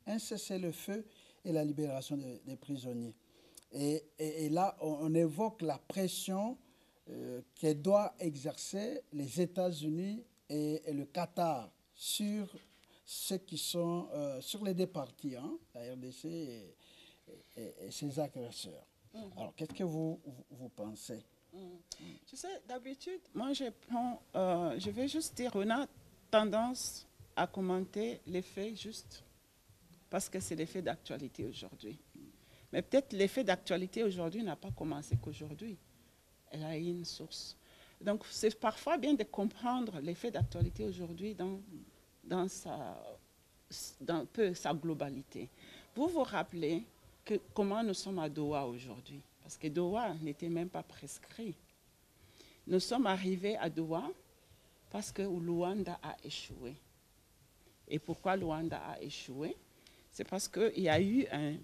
un cessez-le-feu et la libération des prisonniers. Et là, on évoque la pression que doivent exercer les États-Unis et le Qatar sur ceux qui sont sur les deux parties, hein, la RDC et ses agresseurs. Alors, qu'est-ce que vous pensez? Tu sais, d'habitude, moi je vais juste dire, on a tendance à commenter les faits juste parce que c'est les faits d'actualité aujourd'hui. Mais peut-être l'effet d'actualité aujourd'hui n'a pas commencé qu'aujourd'hui. Elle a une source. Donc c'est parfois bien de comprendre l'effet d'actualité aujourd'hui dans un peu sa globalité. Vous vous rappelez comment nous sommes à Doha aujourd'hui? Parce que Doha n'était même pas prescrit. Nous sommes arrivés à Doha parce que Luanda a échoué. Et pourquoi Luanda a échoué? C'est parce qu'il y a eu un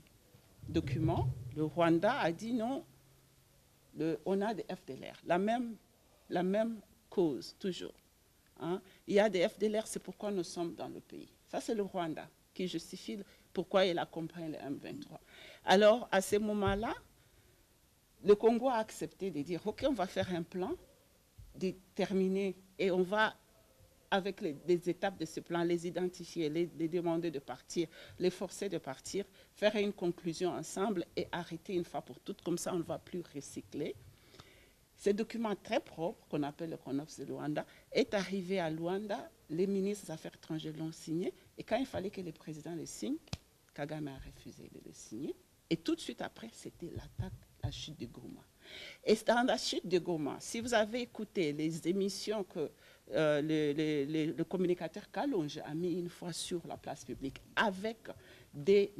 document, le Rwanda a dit non, on a des FDLR, la même cause, toujours. Hein? Il y a des FDLR, c'est pourquoi nous sommes dans le pays. Ça, c'est le Rwanda qui justifie pourquoi il accompagne le M23. Alors, à ce moment-là, le Congo a accepté de dire, OK, on va faire un plan déterminé et on va, avec les étapes de ce plan, les identifier, les demander de partir, les forcer de partir, faire une conclusion ensemble et arrêter une fois pour toutes. Comme ça, on ne va plus recycler. Ce document très propre, qu'on appelle le CONOPS de Luanda, est arrivé à Luanda. Les ministres des Affaires étrangères l'ont signé. Et quand il fallait que le président le signe, Kagame a refusé de le signer. Et tout de suite après, c'était l'attaque, la chute de Goma. Et dans la chute de Goma, si vous avez écouté les émissions que le communicateur Kalonge a mis une fois sur la place publique, avec des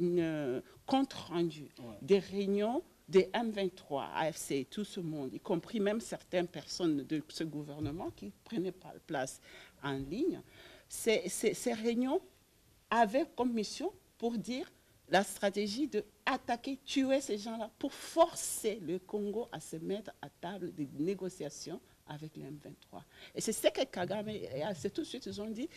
comptes rendus, des réunions des M23, AFC, tout ce monde, y compris même certaines personnes de ce gouvernement qui prenaient place en ligne, ces réunions avaient comme mission pour dire la stratégie d'attaquer, tuer ces gens-là pour forcer le Congo à se mettre à table de négociations avec le M23. Et c'est ce que Kagame et c'est tout de suite, ils ont dit,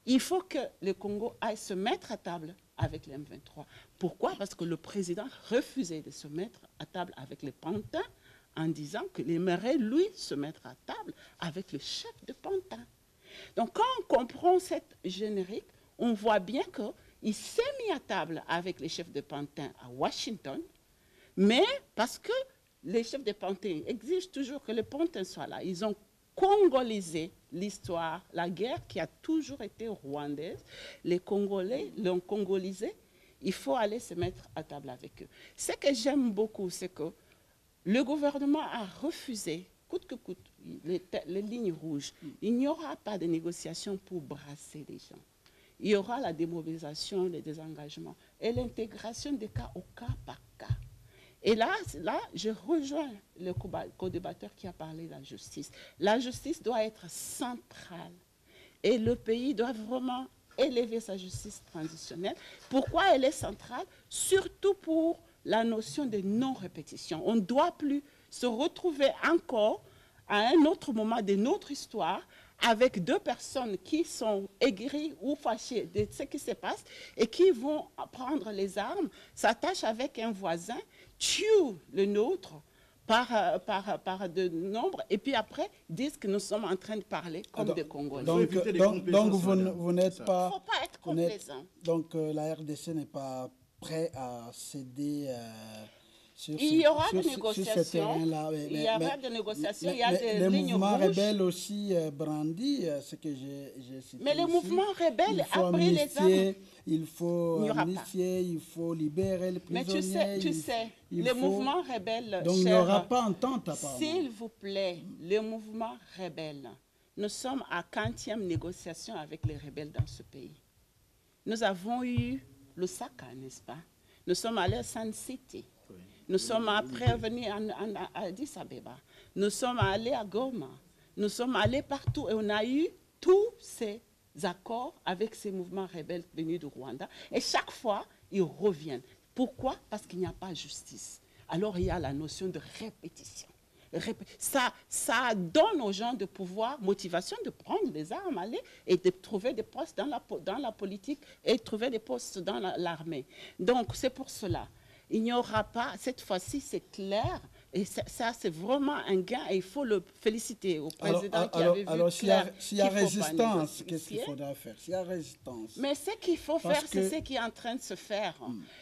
il faut que le Congo aille se mettre à table avec le M23. Pourquoi? Parce que le président refusait de se mettre à table avec les pantins en disant qu'il aimerait, lui, se mettre à table avec le chef de pantin. Donc, quand on comprend cette générique, on voit bien qu'il s'est mis à table avec les chefs de pantin à Washington, mais parce que les chefs de pantin exigent toujours que les pantins soient là. Ils ont congolisé l'histoire, la guerre qui a toujours été rwandaise. Les Congolais l'ont congolisé. Il faut aller se mettre à table avec eux. Ce que j'aime beaucoup, c'est que le gouvernement a refusé, coûte que coûte, les lignes rouges. Il n'y aura pas de négociation pour brasser les gens. Il y aura la démobilisation, le désengagement et l'intégration des cas au cas par cas. Et là, je rejoins le co-débatteur qui a parlé de la justice. La justice doit être centrale et le pays doit vraiment élever sa justice transitionnelle. Pourquoi elle est centrale? Surtout pour la notion de non-répétition. On ne doit plus se retrouver encore à un autre moment de notre histoire avec deux personnes qui sont aigries ou fâchées de ce qui se passe et qui vont prendre les armes, s'attachent avec un voisin, tuent le nôtre par de nombre et puis après disent que nous sommes en train de parler comme des Congolais. Donc vous n'êtes pas... Il ne faut pas être complaisant. Donc la RDC n'est pas prêt à céder... Il y aura des négociations. Il y aura des négociations. Il y a des lignes rouges. Les mouvements rebelles aussi brandis, ce que j'ai cité. Mais les mouvements rebelles a pris les armes. Il faut amnistier, il faut libérer les prisonniers. Mais tu sais, les mouvements rebelles. Donc il n'y aura pas entente apparemment. S'il vous plaît, les mouvements rebelles. Nous sommes à 40e négociation avec les rebelles dans ce pays. Nous avons eu le Saka, n'est-ce pas? Nous sommes allés à Sun City. Nous sommes après venus à Addis Abeba. Nous sommes allés à Goma. Nous sommes allés partout et on a eu tous ces accords avec ces mouvements rebelles venus du Rwanda. Et chaque fois, ils reviennent. Pourquoi? Parce qu'il n'y a pas de justice. Alors il y a la notion de répétition. Ça donne aux gens de pouvoir, motivation de prendre les armes, aller et de trouver des postes dans la politique et de trouver des postes dans l'armée. Donc c'est pour cela. Il n'y aura pas, cette fois-ci, c'est clair, et ça c'est vraiment un gain, et il faut le féliciter au président qui avait vu alors, clair. S'il y a résistance, qu'est-ce qu'il faudra faire? S'il y a résistance. Mais ce qu'il faut faire, c'est ce qui est en train de se faire.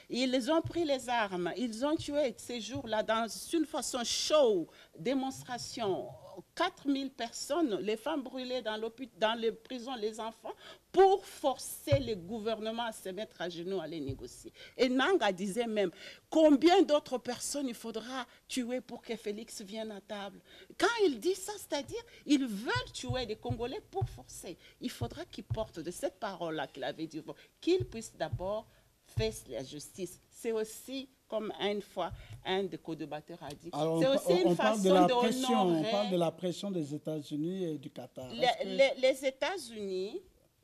Ils ont pris les armes, ils ont tué ces jours-là dans une façon show, démonstration. 4000 personnes, les femmes brûlées dans les prisons, les enfants, pour forcer le gouvernement à se mettre à genoux, à les négocier. Et Nanga disait même, combien d'autres personnes il faudra tuer pour que Félix vienne à table? Quand il dit ça, c'est-à-dire, ils veulent tuer les Congolais pour forcer. Il faudra qu'ils portent de cette parole-là qu'il avait dit, qu'ils puissent d'abord faire la justice. C'est aussi, comme une fois un des co-débatteurs a dit, c'est aussi une façon d'honorer... On parle de la pression des États-Unis et du Qatar.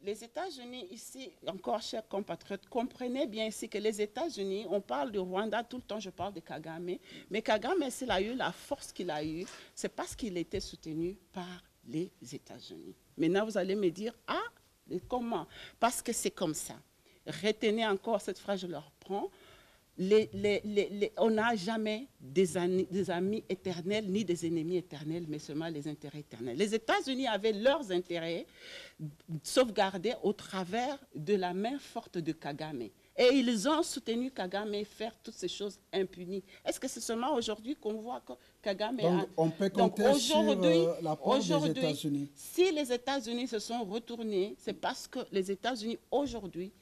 Les États-Unis ici, encore chers compatriotes, comprenez bien ici que les États-Unis, on parle du Rwanda tout le temps, je parle de Kagame, mais Kagame, s'il a eu la force qu'il a eue, c'est parce qu'il était soutenu par les États-Unis. Maintenant, vous allez me dire, comment? Parce que c'est comme ça. Retenez encore cette phrase, je le reprends. On n'a jamais des amis éternels ni des ennemis éternels, mais seulement les intérêts éternels. Les États-Unis avaient leurs intérêts sauvegardés au travers de la main forte de Kagame. Et ils ont soutenu Kagame faire toutes ces choses impunies. Est-ce que c'est seulement aujourd'hui qu'on voit que Kagame on peut compter sur l'apport des États-Unis. Si les États-Unis se sont retournés, c'est parce que les États-Unis aujourd'hui,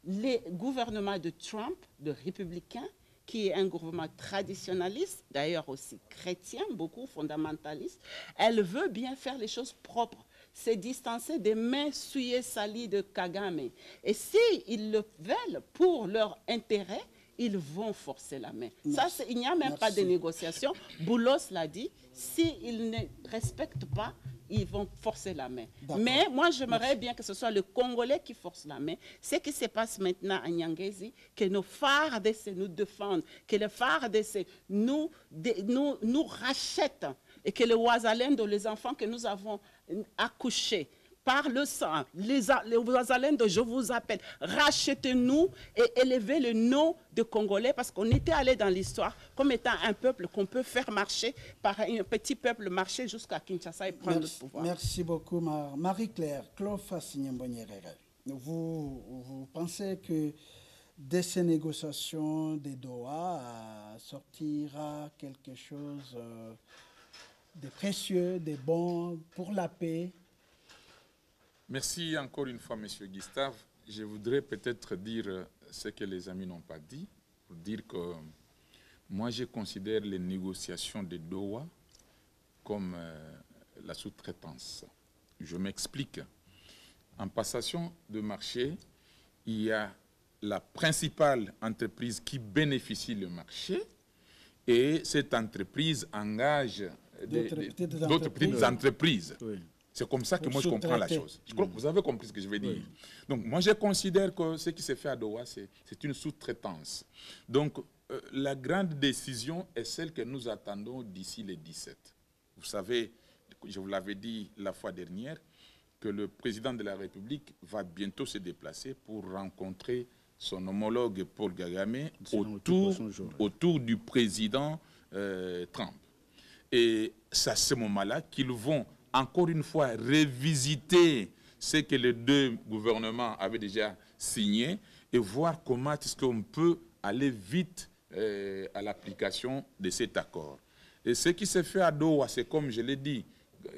les gouvernements de Trump, de républicains, qui est un gouvernement traditionnaliste, d'ailleurs aussi chrétien, beaucoup fondamentaliste, elle veut bien faire les choses propres, se distancer des mains souillées, salies de Kagame. Et s'ils le veulent pour leur intérêt, ils vont forcer la main. Ça, il n'y a même pas de négociation. Boulos l'a dit, s'ils ne respectent pas, ils vont forcer la main. Mais moi, j'aimerais bien que ce soit le Congolais qui force la main. Ce qui se passe maintenant à Nyangezi, que nos FARDC nous défendent, que les FARDC nous rachètent et que les Ouazalendo, les enfants que nous avons accouchés, par le sang, les Ouazalendo, je vous appelle, rachetez-nous et élevez le nom de Congolais parce qu'on était allé dans l'histoire comme étant un peuple qu'on peut faire marcher par un petit peuple marcher jusqu'à Kinshasa et prendre le pouvoir. Merci beaucoup, Marie-Claire. Clofa Signembonyerere, vous pensez que de ces négociations de Doha sortira quelque chose de précieux, de bon pour la paix? Merci encore une fois, Monsieur Gustave. Je voudrais peut-être dire ce que les amis n'ont pas dit, pour dire que moi, je considère les négociations de Doha comme la sous-traitance. Je m'explique. En passation de marché, il y a la principale entreprise qui bénéficie le marché et cette entreprise engage d'autres petites entreprises. Oui. C'est comme ça que moi je comprends la chose. Je crois que vous avez compris ce que je veux dire. Donc moi je considère que ce qui s'est fait à Doha, c'est une sous-traitance. Donc la grande décision est celle que nous attendons d'ici les 17. Vous savez, je vous l'avais dit la fois dernière, que le président de la République va bientôt se déplacer pour rencontrer son homologue Paul Kagame autour du président Trump. Et c'est à ce moment-là qu'ils vont encore une fois revisiter ce que les deux gouvernements avaient déjà signé et voir comment est-ce qu'on peut aller vite à l'application de cet accord. Et ce qui s'est fait à Doha, c'est comme je l'ai dit,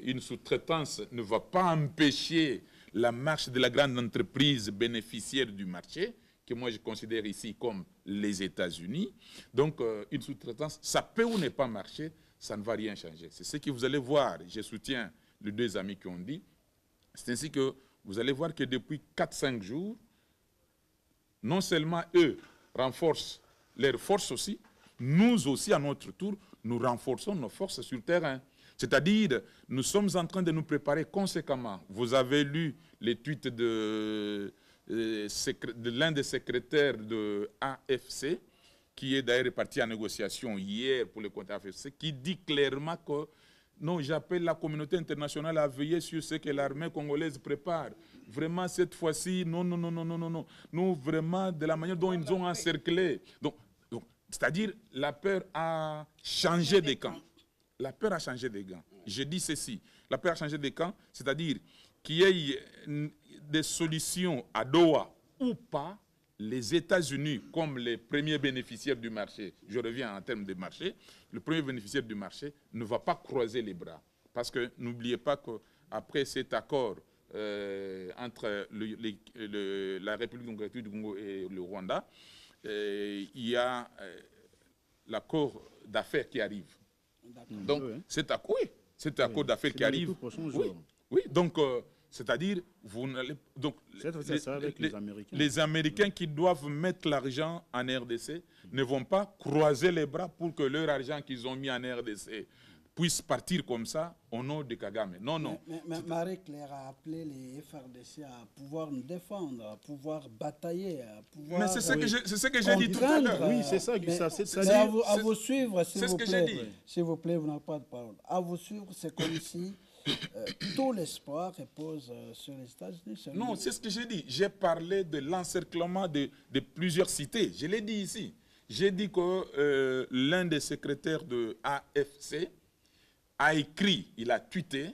une sous-traitance ne va pas empêcher la marche de la grande entreprise bénéficiaire du marché, que moi je considère ici comme les États-Unis. Donc une sous-traitance, ça peut ou ne pas marcher, ça ne va rien changer. C'est ce que vous allez voir, je soutiens les deux amis qui ont dit, c'est ainsi que vous allez voir que depuis 4-5 jours, non seulement eux renforcent leurs forces aussi, nous aussi à notre tour, nous renforçons nos forces sur le terrain. C'est-à-dire, nous sommes en train de nous préparer conséquemment. Vous avez lu les tweets de l'un des secrétaires de AFC, qui est d'ailleurs parti en négociation hier pour le compte AFC, qui dit clairement que non, j'appelle la communauté internationale à veiller sur ce que l'armée congolaise prépare. Vraiment, cette fois-ci, non. Nous, vraiment, de la manière dont ils ont encerclé. Donc c'est-à-dire, la peur a changé de camp. La peur a changé de camp. Je dis ceci, la peur a changé de camp, c'est-à-dire qu'il y ait des solutions à Doha ou pas, les États-Unis, comme les premiers bénéficiaires du marché, je reviens en termes de marché, le premier bénéficiaire du marché ne va pas croiser les bras. Parce que n'oubliez pas qu'après cet accord entre la République démocratique du Congo et le Rwanda, il y a l'accord d'affaires qui arrive. Donc, cet accord d'affaires qui arrive. Oui, donc, c'est-à-dire, vous n'allez. Donc, les Américains qui doivent mettre l'argent en RDC ne vont pas croiser les bras pour que leur argent qu'ils ont mis en RDC puisse partir comme ça au nom de Kagame. Non. Mais Marie-Claire a appelé les FRDC à pouvoir nous défendre, à pouvoir batailler, à pouvoir. Mais c'est ce que j'ai dit tout à l'heure. Oui, c'est ça. À vous suivre, s'il vous plaît. S'il vous plaît, vous n'avez pas de parole. À vous suivre, c'est comme si tout l'espoir repose sur les États-Unis. Non, c'est ce que j'ai dit. J'ai parlé de l'encerclement de plusieurs cités. Je l'ai dit ici. J'ai dit que l'un des secrétaires de AFC a écrit, il a tweeté,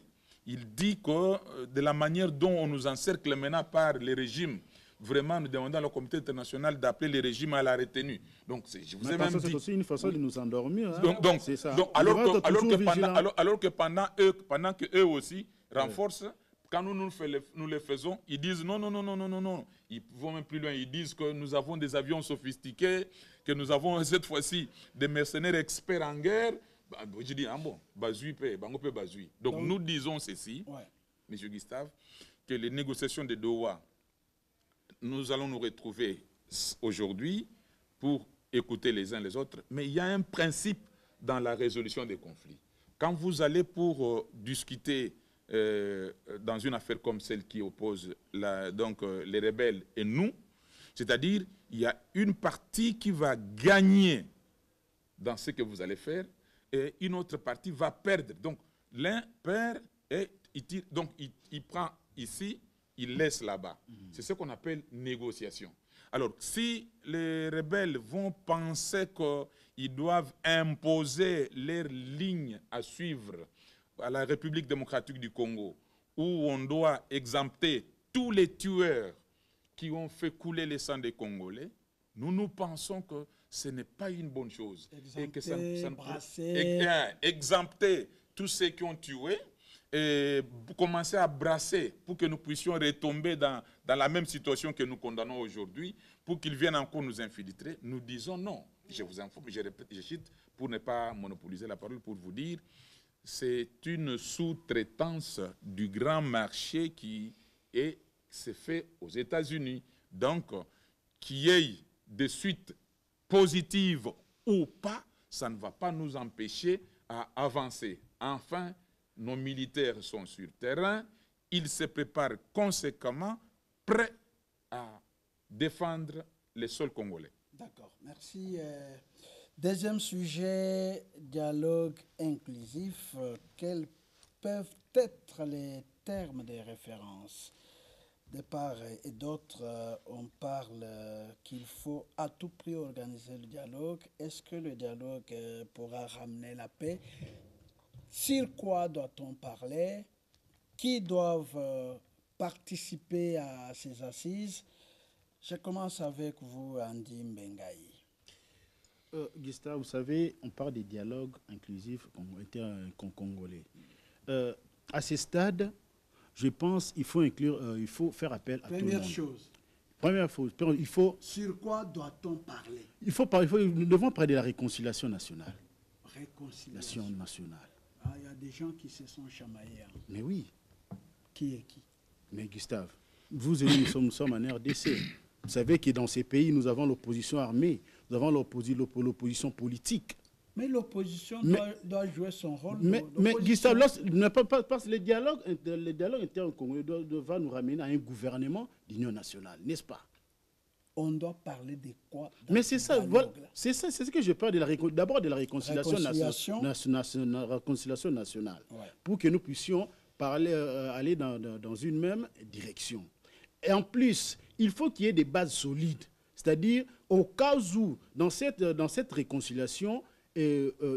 il dit que de la manière dont on nous encercle maintenant par les régimes, vraiment nous demandons à la communauté internationale d'appeler les régimes à la retenue. Donc je vous ai même dit... C'est aussi une façon de nous endormir. Hein. Donc c'est ça. Donc, alors que pendant que eux aussi renforcent, quand nous les faisons, ils disent non. Ils vont même plus loin. Ils disent que nous avons des avions sophistiqués, que nous avons cette fois-ci des mercenaires experts en guerre. Je dis, bazui. Donc nous disons ceci, M. Gustave, que les négociations de Doha, nous allons nous retrouver aujourd'hui pour écouter les uns les autres, mais il y a un principe dans la résolution des conflits. Quand vous allez pour discuter dans une affaire comme celle qui oppose les rebelles et nous, c'est-à-dire il y a une partie qui va gagner dans ce que vous allez faire, et une autre partie va perdre. Donc, l'un perd et il tire. Donc, il prend ici, il laisse là-bas. C'est ce qu'on appelle négociation. Alors, si les rebelles vont penser qu'ils doivent imposer leur ligne à suivre à la République démocratique du Congo, où on doit exempter tous les tueurs qui ont fait couler le sang des Congolais, nous pensons que ce n'est pas une bonne chose. Exempter tous ceux qui ont tué et commencer à brasser pour que nous puissions retomber dans la même situation que nous condamnons aujourd'hui, pour qu'ils viennent encore nous infiltrer. Nous disons non. Je vous informe, je répète, je cite, pour ne pas monopoliser la parole, pour vous dire, c'est une sous-traitance du grand marché qui se fait aux États-Unis. Donc, qu'il y ait des suites positives ou pas, ça ne va pas nous empêcher à avancer. Enfin, nos militaires sont sur terrain, ils se préparent conséquemment, prêts à défendre les sols congolais. D'accord, merci. Deuxième sujet, dialogue inclusif. Quels peuvent être les termes de référence? De part et d'autre, on parle qu'il faut à tout prix organiser le dialogue. Est-ce que le dialogue pourra ramener la paix? Sur quoi doit-on parler? Qui doivent participer à ces assises? Je commence avec vous, Andy Mbengaï. Gustave, vous savez, on parle des dialogues inclusifs congolais. À ce stade, je pense qu'il faut inclure, il faut faire appel à tout le monde. Première chose, il faut... Sur quoi doit-on parler? Nous devons parler de la réconciliation nationale. Réconciliation nationale. Ah, il y a des gens qui se sont chamaillés. Hein. Mais oui. Qui est qui? Mais Gustave, vous et nous sommes en RDC. Vous savez que dans ces pays, nous avons l'opposition armée, nous avons l'opposition politique. Mais l'opposition doit jouer son rôle. Mais Gustave, le dialogue intercongolais va nous ramener à un gouvernement d'union nationale, n'est-ce pas? On doit parler de quoi? Mais c'est ça, voilà, c'est ce que je parle d'abord de la réconciliation nationale, ouais. Pour que nous puissions aller dans une même direction. Et en plus, il faut qu'il y ait des bases solides. C'est-à-dire, au cas où, dans cette réconciliation,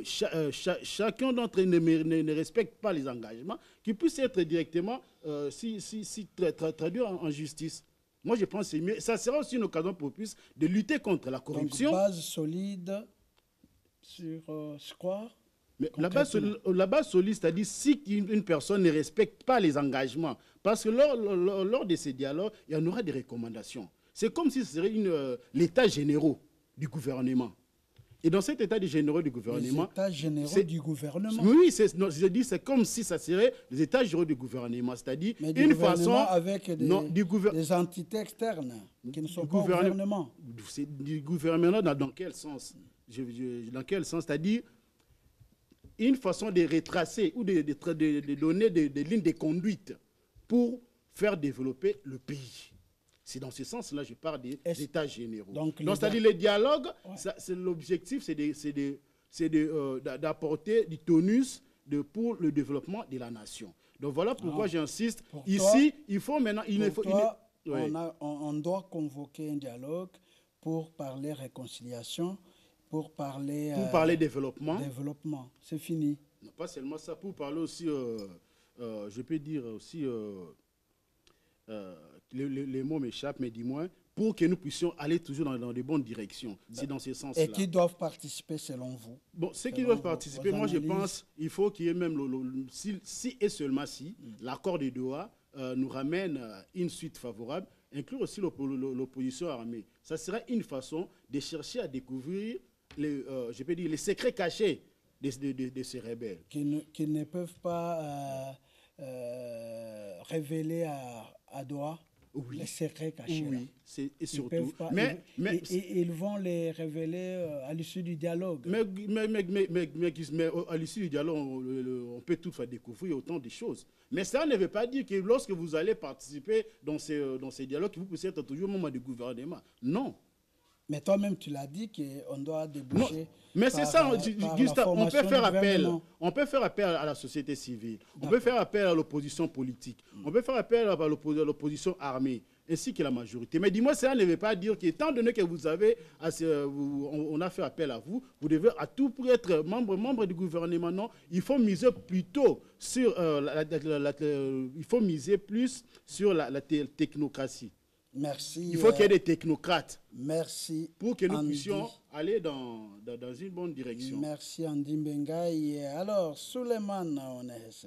chacun d'entre eux ne respecte pas les engagements, qu'il puisse être directement traduit en justice. Moi, je pense que c'est mieux. Ça sera aussi une occasion pour plus de lutter contre la corruption. Donc, base solide sur quoi? Mais la base solide, c'est-à-dire si une personne ne respecte pas les engagements, parce que lors de ces dialogues, il y en aura des recommandations. C'est comme si ce serait l'état généraux du gouvernement. Et dans cet état généraux du gouvernement... Les états généraux du gouvernement? Oui, je dis c'est comme si ça serait les états généraux du gouvernement, c'est-à-dire une façon... avec des entités externes qui ne sont pas au gouvernement. Du gouvernement dans quel sens? Dans quel sens? C'est-à-dire une façon de retracer ou de donner des lignes de conduite pour faire développer le pays. C'est dans ce sens-là que je parle des états généraux. Donc c'est-à-dire les dialogues, ouais. L'objectif, c'est d'apporter du tonus pour le développement de la nation. Donc voilà pourquoi j'insiste. Ici, il faut maintenant... On doit convoquer un dialogue pour parler réconciliation, pour parler développement. Développement, c'est fini. Non, pas seulement ça, pour parler aussi, je peux dire aussi... les mots m'échappent, mais dis-moi, pour que nous puissions aller toujours dans de bonnes directions. C'est dans ce sens-là. Et qui doivent participer selon vous? Bon, ceux qui doivent participer, moi je pense qu'il faut qu'il y ait même, si et seulement si, l'accord de Doha nous ramène une suite favorable, inclure aussi l'opposition armée. Ça serait une façon de chercher à découvrir les secrets cachés de ces rebelles. Qu'ils ne peuvent pas révéler à Doha. Oui. Les secrets cachés. Oui, et surtout. Ils vont les révéler à l'issue du dialogue. Mais à l'issue du dialogue, on peut toutefois découvrir autant de choses. Mais ça ne veut pas dire que lorsque vous allez participer dans ces dialogues, vous puissiez être toujours membre du gouvernement. Non. Mais toi-même, tu l'as dit qu'on doit déboucher. Non, mais c'est ça, Gustave, on peut faire appel. On peut faire appel à la société civile. On peut faire appel à l'opposition politique. On peut faire appel à l'opposition armée, ainsi que la majorité. Mais dis-moi, ça ne veut pas dire qu'étant donné que vous avez, on a fait appel à vous, vous devez à tout pour être membre du gouvernement. Non, il faut miser plutôt sur il faut miser plus sur la technocratie. Merci. Il faut qu'il y ait des technocrates. Merci. Pour que nous puissions aller dans une bonne direction. Merci Andy Mbengaï. Alors, Souleymane Onehese,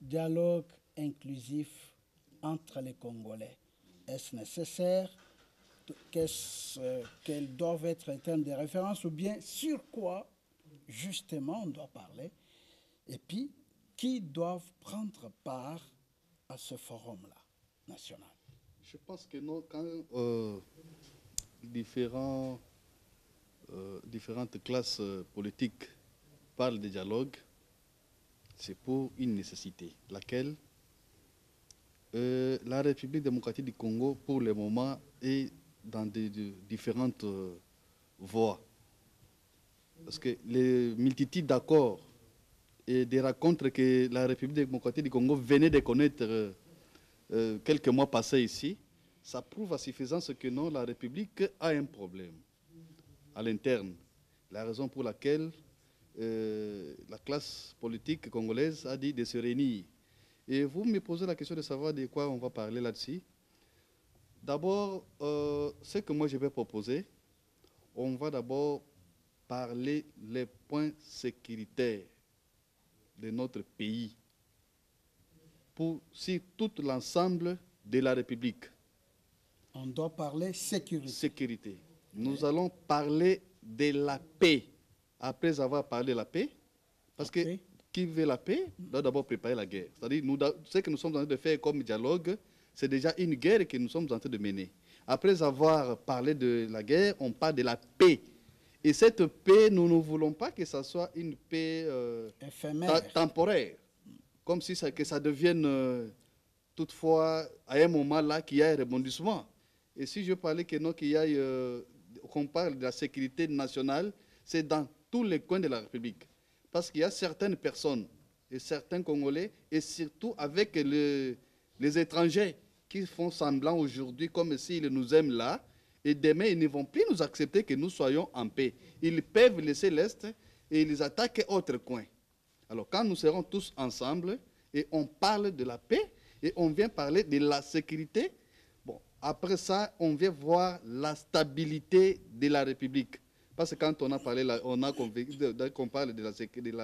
dialogue inclusif entre les Congolais. Est-ce nécessaire? Quels doivent être les termes de référence ou bien sur quoi, justement, on doit parler? Et puis, qui doivent prendre part à ce forum-là national? Je pense que non, quand différentes classes politiques parlent de dialogue, c'est pour une nécessité, laquelle la République démocratique du Congo, pour le moment, est dans différentes voies. Parce que les multitudes d'accords et des rencontres que la République démocratique du Congo venait de connaître quelques mois passés ici, ça prouve à suffisance que non, la République a un problème à l'interne. La raison pour laquelle la classe politique congolaise a dit de se réunir. Et vous me posez la question de savoir de quoi on va parler là-dessus. D'abord, ce que moi je vais proposer, on va d'abord parler les points sécuritaires de notre pays sur tout l'ensemble de la République. On doit parler sécurité. Nous allons parler de la paix. Après avoir parlé de la paix, parce que qui veut la paix doit d'abord préparer la guerre. C'est-à-dire, ce que nous sommes en train de faire comme dialogue, c'est déjà une guerre que nous sommes en train de mener. Après avoir parlé de la guerre, on parle de la paix. Et cette paix, nous ne voulons pas que ça soit une paix éphémère, temporaire, comme si que ça devienne toutefois à un moment là qu'il y ait un rebondissement. Et si je parlais que non, qu'on parle de la sécurité nationale, c'est dans tous les coins de la République. Parce qu'il y a certaines personnes et certains Congolais, et surtout avec les étrangers qui font semblant aujourd'hui comme s'ils nous aiment là, et demain, ils ne vont plus nous accepter que nous soyons en paix. Ils peuvent laisser l'Est et ils attaquent autre coin. Alors, quand nous serons tous ensemble et on parle de la paix et on vient parler de la sécurité, bon, après ça, on vient voir la stabilité de la République. Parce que quand on a parlé, qu'on parle de la sécurité,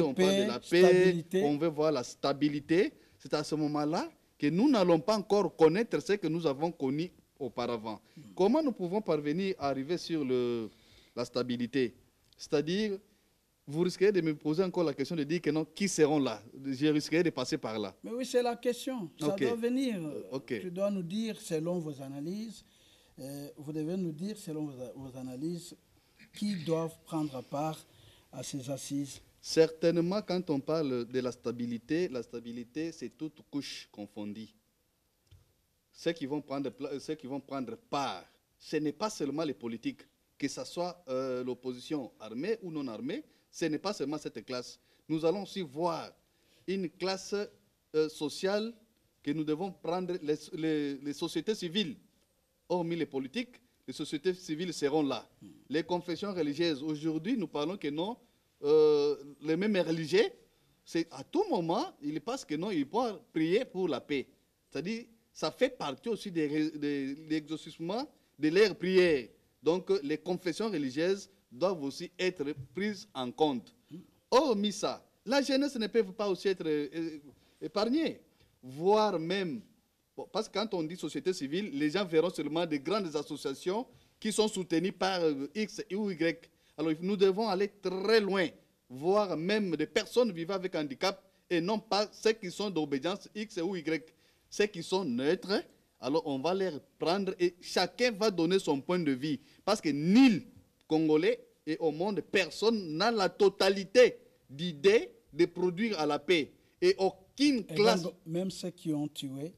on parle de la paix, stabilité. On veut voir la stabilité. C'est à ce moment-là que nous n'allons pas encore connaître ce que nous avons connu auparavant. Comment nous pouvons parvenir à arriver sur la stabilité? C'est-à-dire, vous risquez de me poser encore la question de dire que non, qui seront là? Je risquerai de passer par là. Mais oui, c'est la question. Ça doit venir. Tu dois nous dire, selon vos analyses, vous devez nous dire, selon vos analyses, qui doivent prendre part à ces assises. Certainement, quand on parle de la stabilité, c'est toute couche confondue. Ceux qui vont prendre part, ce n'est pas seulement les politiques, que ce soit l'opposition armée ou non armée, ce n'est pas seulement cette classe. Nous allons aussi voir une classe sociale que nous devons prendre, les sociétés civiles. Hormis les politiques, les sociétés civiles seront là. Les confessions religieuses, aujourd'hui, nous parlons que non, les mêmes religieux, c'est à tout moment, ils pensent que non, ils peuvent prier pour la paix. C'est-à-dire, ça fait partie aussi de l'exaucement de leurs prières. Donc, les confessions religieuses doivent aussi être prises en compte. Hormis ça, la jeunesse ne peut pas aussi être épargnée, voire même, parce que quand on dit société civile, les gens verront seulement des grandes associations qui sont soutenues par X ou Y. Alors nous devons aller très loin, voir même des personnes vivant avec handicap et non pas ceux qui sont d'obédience X ou Y, ceux qui sont neutres. Alors on va les prendre et chacun va donner son point de vue. Parce que nul Congolais et au monde, personne n'a la totalité d'idées de produire à la paix. Et aucune classe... Donc, même ceux qui ont tué,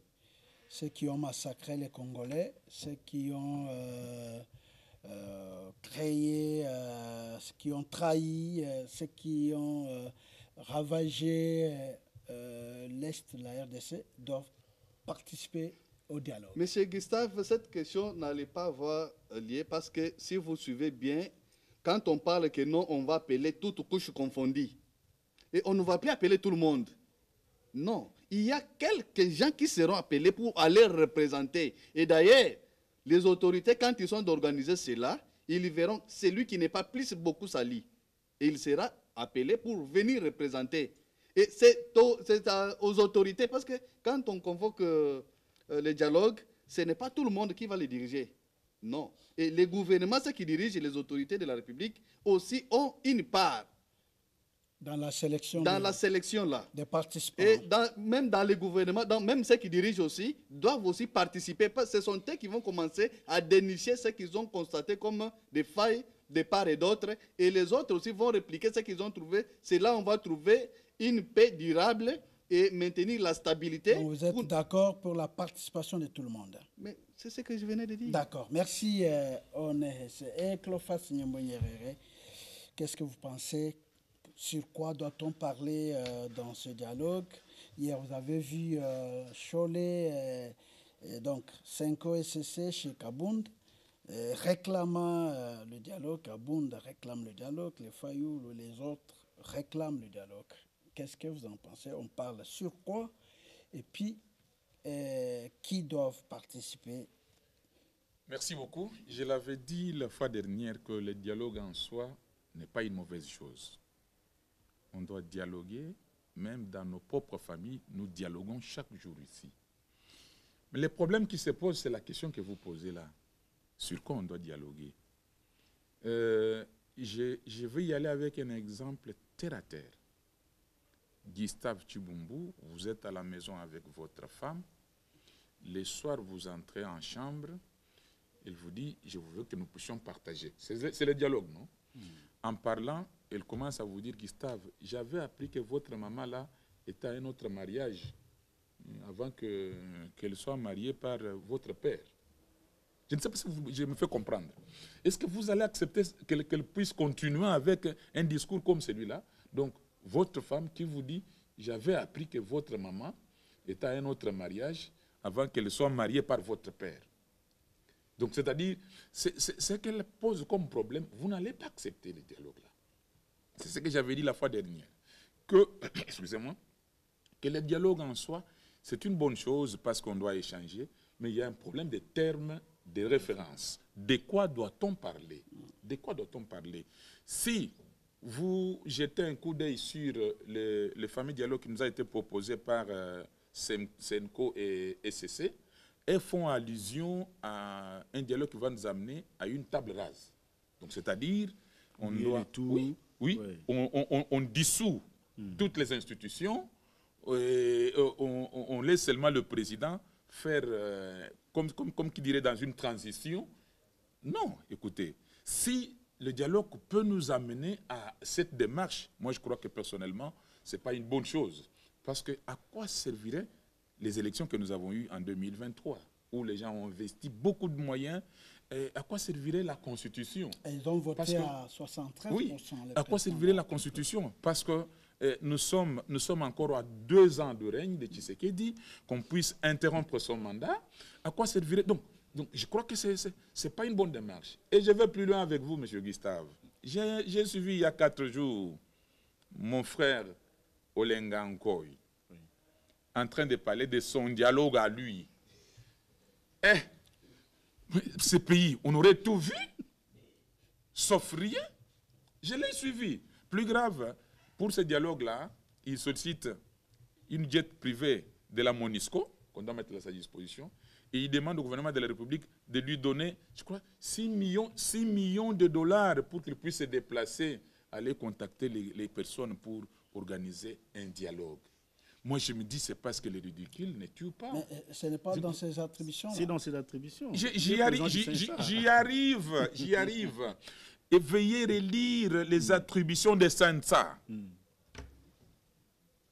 ceux qui ont massacré les Congolais, ceux qui ont... créé, ceux qui ont trahi, ceux qui ont ravagé l'Est de la RDC doivent participer au dialogue. Monsieur Gustave, cette question n'allait pas avoir lieu parce que si vous suivez bien, quand on parle que non, on va appeler toutes couches confondues. Et on ne va plus appeler tout le monde. Non, il y a quelques gens qui seront appelés pour aller représenter. Et d'ailleurs, les autorités, quand ils sont d'organiser cela, ils verront celui qui n'est pas plus beaucoup sali. Et il sera appelé pour venir représenter. Et c'est aux autorités, parce que quand on convoque le dialogue, ce n'est pas tout le monde qui va les diriger. Non. Et les gouvernements, ceux qui dirigent les autorités de la République, aussi ont une part. Dans la sélection. Dans la sélection là. Des participants. Et même dans les gouvernements, même ceux qui dirigent aussi, doivent aussi participer. Parce que ce sont eux qui vont commencer à dénicher ce qu'ils ont constaté comme des failles de part et d'autre. Et les autres aussi vont répliquer ce qu'ils ont trouvé. C'est là on va trouver une paix durable et maintenir la stabilité. Donc vous êtes d'accord pour la participation de tout le monde? Mais c'est ce que je venais de dire. D'accord. Merci, Onehese. Et Clofas Nyambonyerere, qu'est-ce que vous pensez? Sur quoi doit-on parler dans ce dialogue? Hier, vous avez vu Cholet, donc Senko SCC chez Kabound, réclamant le dialogue. Kabound réclame le dialogue, les Fayou, les autres réclament le dialogue. Qu'est-ce que vous en pensez? On parle sur quoi? Et puis, qui doivent participer? Merci beaucoup. Je l'avais dit la fois dernière que le dialogue en soi n'est pas une mauvaise chose. On doit dialoguer, même dans nos propres familles, nous dialoguons chaque jour ici. Mais le problème qui se pose, c'est la question que vous posez là. Sur quoi on doit dialoguer? Je vais y aller avec un exemple terre à terre. Gustave Tshibumbu, vous êtes à la maison avec votre femme. Le soir, vous entrez en chambre. Il vous dit, je veux que nous puissions partager. C'est le dialogue, non? En parlant, elle commence à vous dire, Gustave, j'avais appris que votre maman là était à un autre mariage avant qu'elle soit mariée par votre père. Je ne sais pas si je me fais comprendre. Est-ce que vous allez accepter qu'elle puisse continuer avec un discours comme celui-là? Donc, votre femme qui vous dit, j'avais appris que votre maman était à un autre mariage avant qu'elle soit mariée par votre père. Donc, c'est-à-dire, ce qu'elle pose comme problème, vous n'allez pas accepter le dialogue-là. C'est ce que j'avais dit la fois dernière. Que, excusez-moi, que le dialogue en soi, c'est une bonne chose parce qu'on doit échanger, mais il y a un problème de termes, de référence. De quoi doit-on parler? De quoi doit-on parler? Si vous jetez un coup d'œil sur le fameux dialogue qui nous a été proposé par Senko et SCC, elles font allusion à un dialogue qui va nous amener à une table rase. Donc, c'est-à-dire, on doit... Oui, on dissout toutes les institutions, et on laisse seulement le président faire, comme qui dirait dans une transition. Non, écoutez, si le dialogue peut nous amener à cette démarche, moi je crois que personnellement, ce n'est pas une bonne chose. Parce que à quoi serviraient les élections que nous avons eues en 2023, où les gens ont investi beaucoup de moyens? À quoi servirait la Constitution? Ils ont voté à 73%. Oui, à quoi servirait la Constitution? Parce que nous sommes encore à 2 ans de règne de Tshisekedi, qu'on puisse interrompre son mandat. À quoi servirait... Donc je crois que ce n'est pas une bonne démarche. Et je vais plus loin avec vous, M. Gustave. J'ai suivi il y a 4 jours mon frère Olenga Nkoy en train de parler de son dialogue à lui. Ce pays, on aurait tout vu, sauf rien. Je l'ai suivi. Plus grave, pour ce dialogue-là, il sollicite une jet privée de la MONUSCO, qu'on doit mettre à sa disposition, et il demande au gouvernement de la République de lui donner, je crois, 6 millions de dollars pour qu'il puisse se déplacer, aller contacter les personnes pour organiser un dialogue. Moi, je me dis, c'est parce que le ridicule ne tue pas. Mais ce n'est pas dans ses attributions. C'est dans ses attributions. J'y arrive. Et veuillez relire les attributions de Sansa.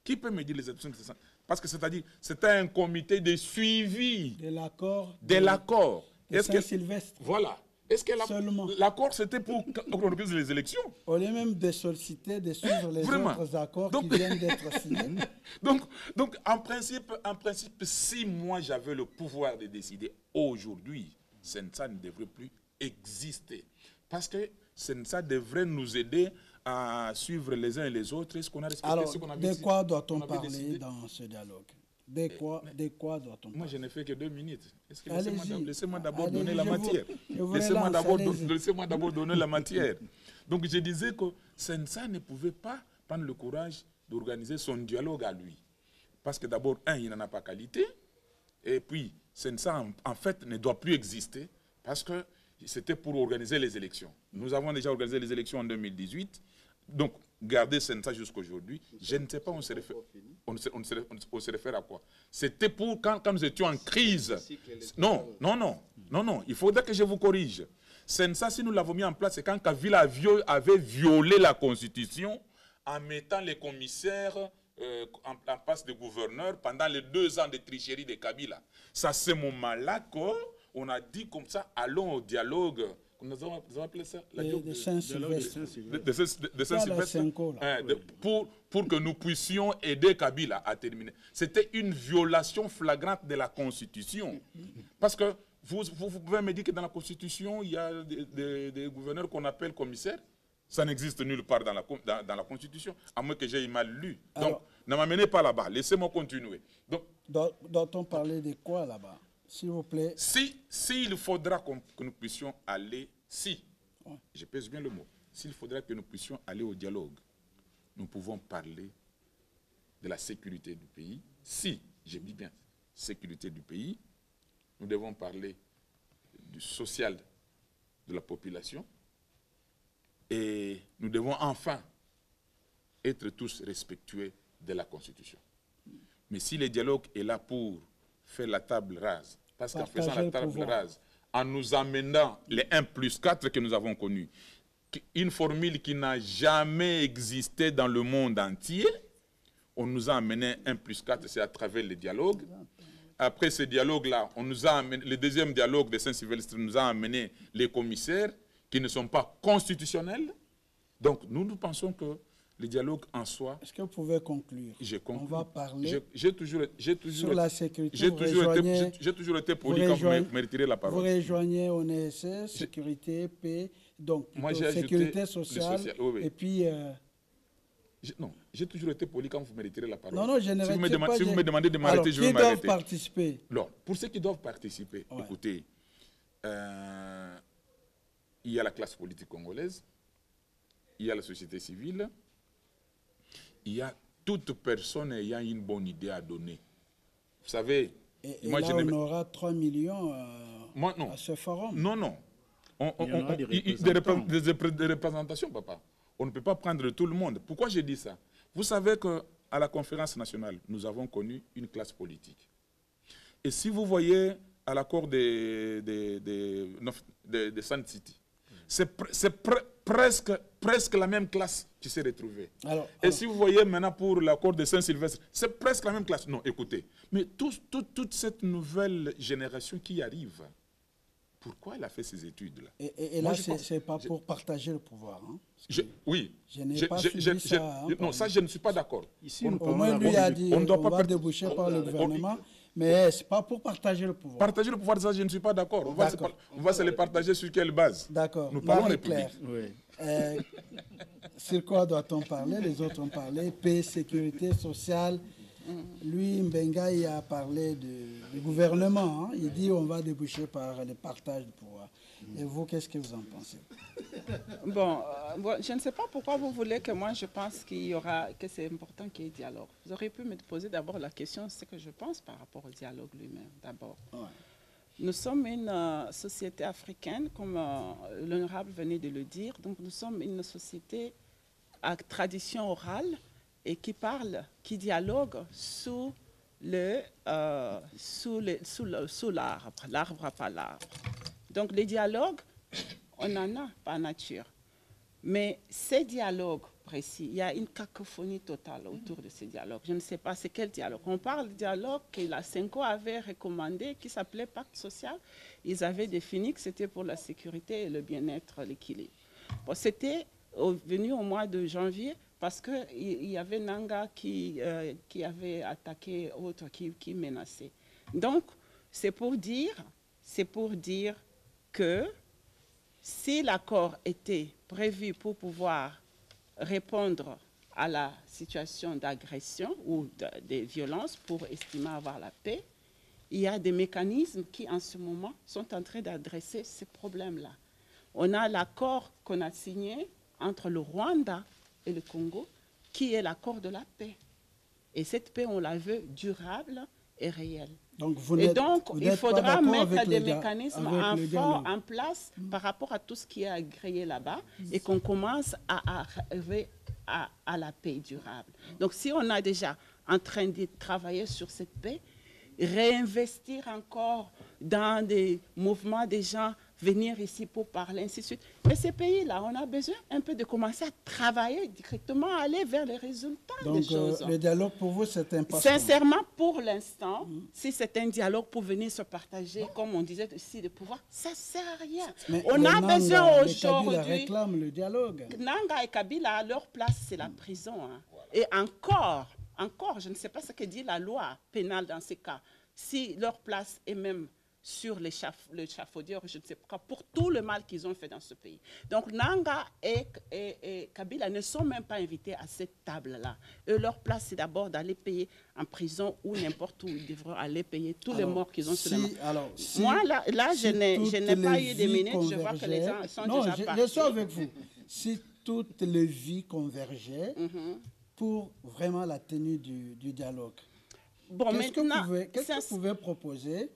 Qui peut me dire les attributions de Sansa? Parce que c'est-à-dire, c'était un comité de suivi de l'accord. De l'accord. Saint-Sylvestre. Voilà. Est-ce que l'accord, c'était pour organiser les élections? Au lieu même de solliciter, de suivre les autres accords qui viennent d'être signés. Donc, en principe, si moi j'avais le pouvoir de décider aujourd'hui, Sensa ne devrait plus exister. Parce que Sensa devrait nous aider à suivre les uns et les autres. Est-ce qu'on a respecté alors, ce qu'on avait de quoi doit-on parler dans ce dialogue? De quoi doit-on parler? Moi, je n'ai fait que 2 minutes. Est-ce que laissez-moi Allez-y. d'abord donner la matière. Laissez-moi d'abord donner la matière. Donc, je disais que Sensa ne pouvait pas prendre le courage d'organiser son dialogue à lui. Parce que d'abord, il n'en a pas qualité. Et puis, Sensa, en fait, ne doit plus exister parce que c'était pour organiser les élections. Nous avons déjà organisé les élections en 2018. Donc, garder Sensa jusqu'aujourd'hui, je ne sais pas, on se réfère à quoi. C'était pour quand nous étions en crise. Non, il faudrait que je vous corrige. Sensa, si nous l'avons mis en place, c'est quand Kabila avait violé la Constitution en mettant les commissaires en place de gouverneur pendant les 2 ans de tricherie de Kabila. C'est à ce moment-là qu'on a dit comme ça, allons au dialogue. Nous avons appelé ça de Saint-Sylvestre. De Saint-Sylvestre. Pour que nous puissions aider Kabila à terminer. C'était une violation flagrante de la Constitution. Parce que vous pouvez me dire que dans la Constitution, il y a des gouverneurs qu'on appelle commissaires. Ça n'existe nulle part dans la Constitution, à moins que j'aie mal lu. Donc, alors, ne m'amenez pas là-bas. Laissez-moi continuer. Donc, doit-on parler de quoi là-bas, s'il vous plaît? Il faudra que nous puissions aller, je pèse bien le mot, s'il faudra que nous puissions aller au dialogue, nous pouvons parler de la sécurité du pays. Si, je dis bien sécurité du pays, nous devons parler du social de la population et nous devons enfin être tous respectueux de la Constitution. Mais si le dialogue est là pour faire la table rase, parce qu'en faisant la table rase, en nous amenant les 1+4 que nous avons connus, une formule qui n'a jamais existé dans le monde entier, on nous a amené 1+4, c'est à travers le dialogue. Après ce dialogue-là, on nous a amené, le deuxième dialogue de Saint-Sylvestre nous a amené les commissaires qui ne sont pas constitutionnels. Donc nous pensons que le dialogue en soi... Est-ce que vous pouvez conclure? On va parler sur la sécurité. J'ai toujours été poli quand vous me retirez la parole. Vous rejoignez ONSS, sécurité, paix, donc moi, sécurité sociale, oui. Et puis... Non, j'ai toujours été poli quand vous me retirez la parole. Non, je ne retire pas. Si vous me demandez de m'arrêter, je vais m'arrêter. Qui doivent participer? Alors, pour ceux qui doivent participer, écoutez, il y a la classe politique congolaise, il y a la société civile, il y a toute personne ayant une bonne idée à donner. Vous savez... Et moi, là, on aura 3 millions à ce forum. Non. Des représentations, papa. On ne peut pas prendre tout le monde. Pourquoi je dis ça? Vous savez qu'à la conférence nationale, nous avons connu une classe politique. Et si vous voyez à l'accord de Sun City, c'est presque la même classe qui s'est retrouvée. Et si vous voyez maintenant pour l'accord de Saint-Sylvestre, c'est presque la même classe. Non, écoutez, mais toute cette nouvelle génération qui arrive, pourquoi elle a fait ces études-là? Et là, ce n'est pas pour partager le pouvoir. Hein, oui. Je n'ai pas suivi ça. Non, ça, je ne suis pas d'accord. Au moins, lui a dit on va déboucher par le gouvernement, mais ce n'est pas pour partager le pouvoir. Partager le pouvoir, ça, je ne suis pas d'accord. On va se le partager sur quelle base? D'accord. Nous parlons République. Sur quoi doit-on parler? Les autres ont parlé. Paix, sécurité sociale. Lui, Mbenga, il a parlé du gouvernement. Hein. Il dit on va déboucher par le partage du pouvoir. Et vous, qu'est-ce que vous en pensez? Bon, je ne sais pas pourquoi vous voulez que moi je pense que c'est important qu'il y ait dialogue. Vous auriez pu me poser d'abord la question, ce que je pense par rapport au dialogue lui-même, d'abord. Ouais. Nous sommes une société africaine, comme l'honorable venait de le dire. Donc nous sommes une société à tradition orale et qui parle, qui dialogue sous l'arbre, l'arbre par l'arbre. Donc les dialogues, on en a par nature. Mais ces dialogues précis, il y a une cacophonie totale autour de ces dialogues. Je ne sais pas c'est quel dialogue. On parle du dialogue que la CENCO avait recommandé, qui s'appelait Pacte social. Ils avaient défini que c'était pour la sécurité et le bien-être, l'équilibre. Bon, c'était venu au mois de janvier parce qu'il y avait Nanga qui avait attaqué autre, qui menaçait. Donc, c'est pour dire que si l'accord était prévu pour pouvoir répondre à la situation d'agression ou de violence pour estimer avoir la paix, il y a des mécanismes qui, en ce moment, sont en train d'adresser ces problèmes-là. On a l'accord qu'on a signé entre le Rwanda et le Congo, qui est l'accord de la paix. Et cette paix, on la veut durable et réelle. Donc, il faudra mettre des mécanismes en place par rapport à tout ce qui est agréé là-bas et qu'on commence à arriver à la paix durable. Donc si on est déjà en train de travailler sur cette paix, réinvestir encore dans des mouvements des gens, venir ici pour parler, ainsi de suite. Mais ces pays-là, on a besoin un peu de commencer à travailler directement, aller vers les résultats des choses. Donc, le dialogue pour vous, c'est important. Sincèrement, pour l'instant, si c'est un dialogue pour venir se partager, comme on disait ici, de pouvoir, ça ne sert à rien. Mais on a besoin aujourd'hui... Kabila réclame le dialogue. Nanga et Kabila, leur place, c'est la prison. Hein. Et encore, je ne sais pas ce que dit la loi pénale dans ces cas, si leur place est même sur l'échafaudieur, je ne sais pas, pour tout le mal qu'ils ont fait dans ce pays. Donc Nanga et Kabila ne sont même pas invités à cette table-là. Eux, leur place, c'est d'abord d'aller payer en prison ou n'importe où ils devront aller payer tous les morts qu'ils ont sur les mains. Moi, là je n'ai pas eu de minutes, je vois que les gens sont déjà partis. Je suis avec vous. Si toutes les vies convergeaient pour vraiment la tenue du dialogue, bon, qu'est-ce que vous pouvez proposer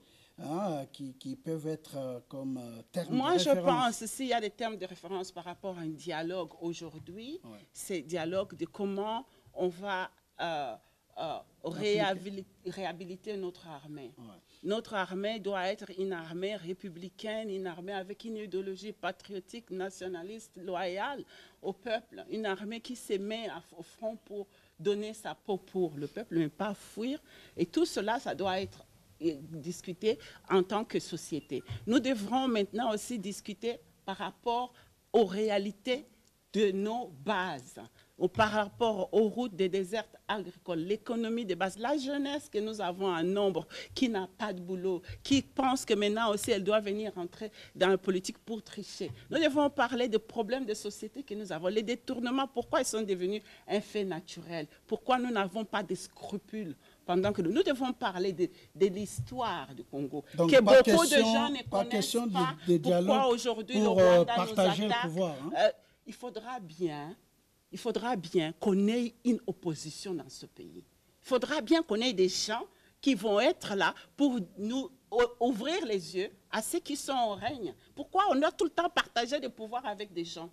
qui peuvent être comme termes de référence? Moi, je pense, s'il y a des termes de référence par rapport à un dialogue aujourd'hui, c'est dialogue de comment on va réhabiliter notre armée. Notre armée doit être une armée républicaine, une armée avec une idéologie patriotique, nationaliste, loyale au peuple, une armée qui se met au front pour donner sa peau pour le peuple, mais pas fuir. Et tout cela, ça doit être discuter en tant que société. Nous devrons maintenant aussi discuter par rapport aux réalités de nos bases, par rapport aux routes des déserts agricoles, l'économie de base, la jeunesse que nous avons en nombre, qui n'a pas de boulot, qui pense que maintenant aussi elle doit venir entrer dans la politique pour tricher. Nous devons parler des problèmes de société que nous avons, les détournements, pourquoi ils sont devenus un fait naturel, pourquoi nous n'avons pas de scrupules. Pendant que nous devons parler de l'histoire du Congo, donc, que beaucoup de gens ne connaissent pas. Pourquoi aujourd'hui le Rwanda nous attaque. Le pouvoir, il faudra bien qu'on ait une opposition dans ce pays. Il faudra bien qu'on ait des gens qui vont être là pour nous ouvrir les yeux à ceux qui sont au règne. Pourquoi on a tout le temps partagé le pouvoir avec des gens?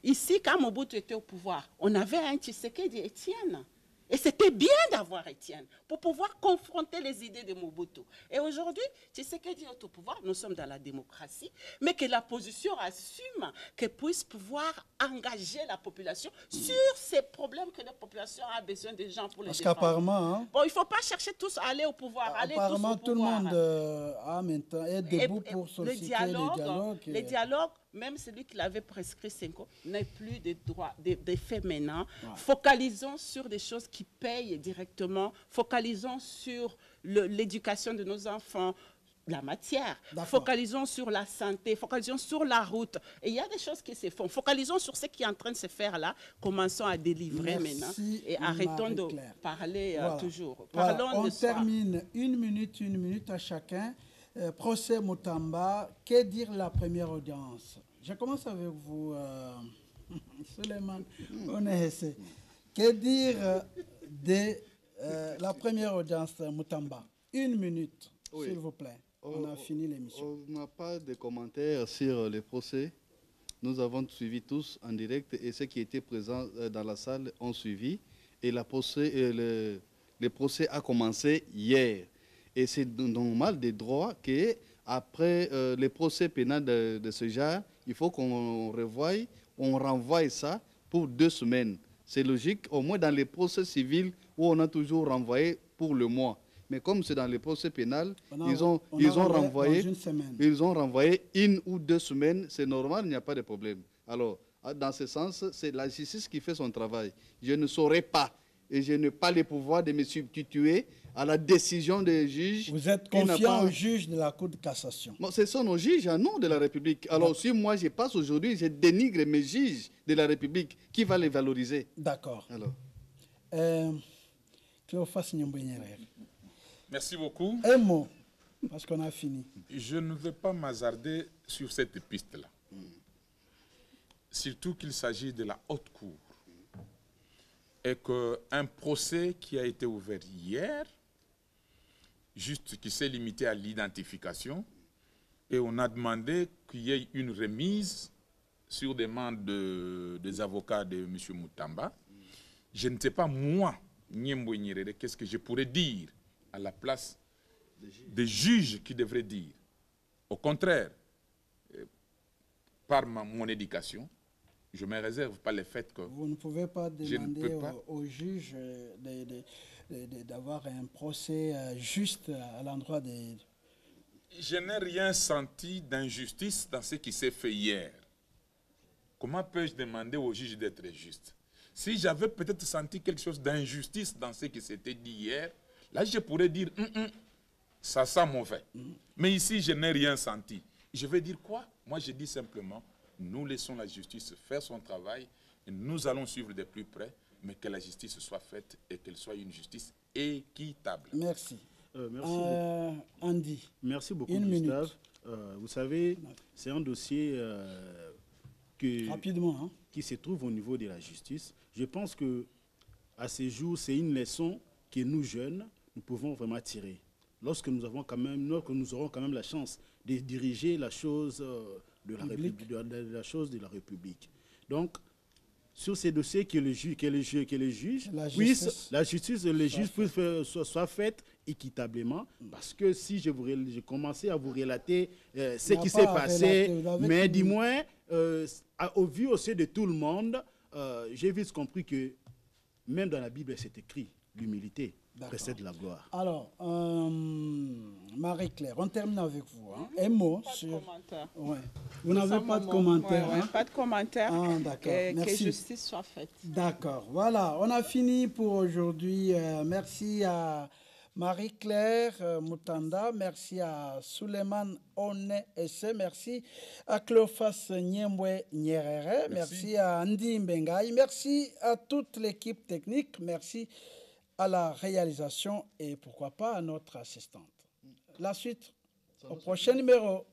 Ici, quand Mobutu était au pouvoir, on avait un Tshisekedi Étienne. Et c'était bien d'avoir Étienne pour pouvoir confronter les idées de Mobutu. Et aujourd'hui, Tshisekedi est au pouvoir, nous sommes dans la démocratie, mais que la position assume qu'elle puisse pouvoir engager la population sur ces problèmes que la population a besoin des gens pour les défendre. Parce qu'apparemment... Bon, il ne faut pas chercher tous à aller au pouvoir. Apparemment, tout le monde est debout pour solliciter les dialogues. Même celui qui l'avait prescrit 5 ans n'a plus de droits, des faits maintenant. Focalisons sur des choses qui payent directement. Focalisons sur l'éducation de nos enfants, la matière. Focalisons sur la santé. Focalisons sur la route. Et il y a des choses qui se font. Focalisons sur ce qui est en train de se faire là. Commençons à délivrer maintenant. Et arrêtons de parler toujours. Parlons de soi. On termine une minute à chacun. Procès Mutamba, que dire la première audience? Je commence avec vous, Suleiman Onehese. Que dire de la première audience Mutamba? Une minute, s'il vous plaît. On a fini l'émission. On n'a pas de commentaires sur le procès. Nous avons suivi tous en direct et ceux qui étaient présents dans la salle ont suivi. Et le procès a commencé hier. Et c'est normal des droits qu'après le procès pénal de ce genre, il faut qu'on revoie, on renvoie ça pour 2 semaines. C'est logique, au moins dans les procès civils où on a toujours renvoyé pour le mois. Mais comme c'est dans les procès pénals, ils ont renvoyé 1 ou 2 semaines. C'est normal, il n'y a pas de problème. Alors, dans ce sens, c'est la justice qui fait son travail. Je ne saurais pas, et je n'ai pas le pouvoir de me substituer à la décision des juges. Vous êtes confiant aux juges de la Cour de cassation? Non, ce sont nos juges à nous de la République. Alors si moi je passe aujourd'hui, je dénigre mes juges de la République, qui va les valoriser? D'accord. Alors. Cléophas Nyombenyere. Merci beaucoup. Un mot, parce qu'on a fini. Je ne vais pas m'hasarder sur cette piste-là. Surtout qu'il s'agit de la haute cour. Et qu'un procès qui a été ouvert hier, juste qui s'est limité à l'identification, et on a demandé qu'il y ait une remise sur demande des avocats de M. Moutamba. Je ne sais pas, moi, Niembo Nyerere, qu'est-ce que je pourrais dire à la place des juges qui devraient dire. Au contraire, par mon éducation, je ne me réserve pas le fait que... Vous ne pouvez pas demander pas. aux juges d'avoir un procès juste à l'endroit des... Je n'ai rien senti d'injustice dans ce qui s'est fait hier. Comment peux-je demander aux juges d'être justes? Si j'avais peut-être senti quelque chose d'injustice dans ce qui s'était dit hier, là je pourrais dire ça sent mauvais. Mais ici, je n'ai rien senti. Je vais dire quoi? Moi, je dis simplement, nous laissons la justice faire son travail, et nous allons suivre de plus près, mais que la justice soit faite et qu'elle soit une justice équitable. Merci. Merci beaucoup. Andy. Merci beaucoup, Une Gustave. Vous savez, c'est un dossier Rapidement, hein. qui se trouve au niveau de la justice. Je pense que à ce jour, c'est une leçon que nous, jeunes, nous pouvons vraiment tirer. Lorsque nous aurons quand même la chance de diriger la chose de la République, la chose de la République. Donc, sur ces dossiers, que les juges soient faite équitablement, parce que si je commençais à vous relater ce qui s'est passé, mais du moins, au vu aussi de tout le monde, j'ai vite compris que même dans la Bible, c'est écrit, l'humilité précède la gloire. Alors, Marie-Claire, on termine avec vous. Hein. Un mot sur... Commentaire. Ouais. Vous n'avez pas de commentaire. Ouais, hein? pas de commentaire. Ah, d'accord. Que justice soit faite. D'accord. Voilà, on a fini pour aujourd'hui. Merci à Marie-Claire Moutanda, merci à Suleiman One Esse, merci à Cleophas Nyembwe Nyerere, merci à Andy Mbengaï, merci à toute l'équipe technique, merci à la réalisation et pourquoi pas à notre assistante. La suite au prochain numéro.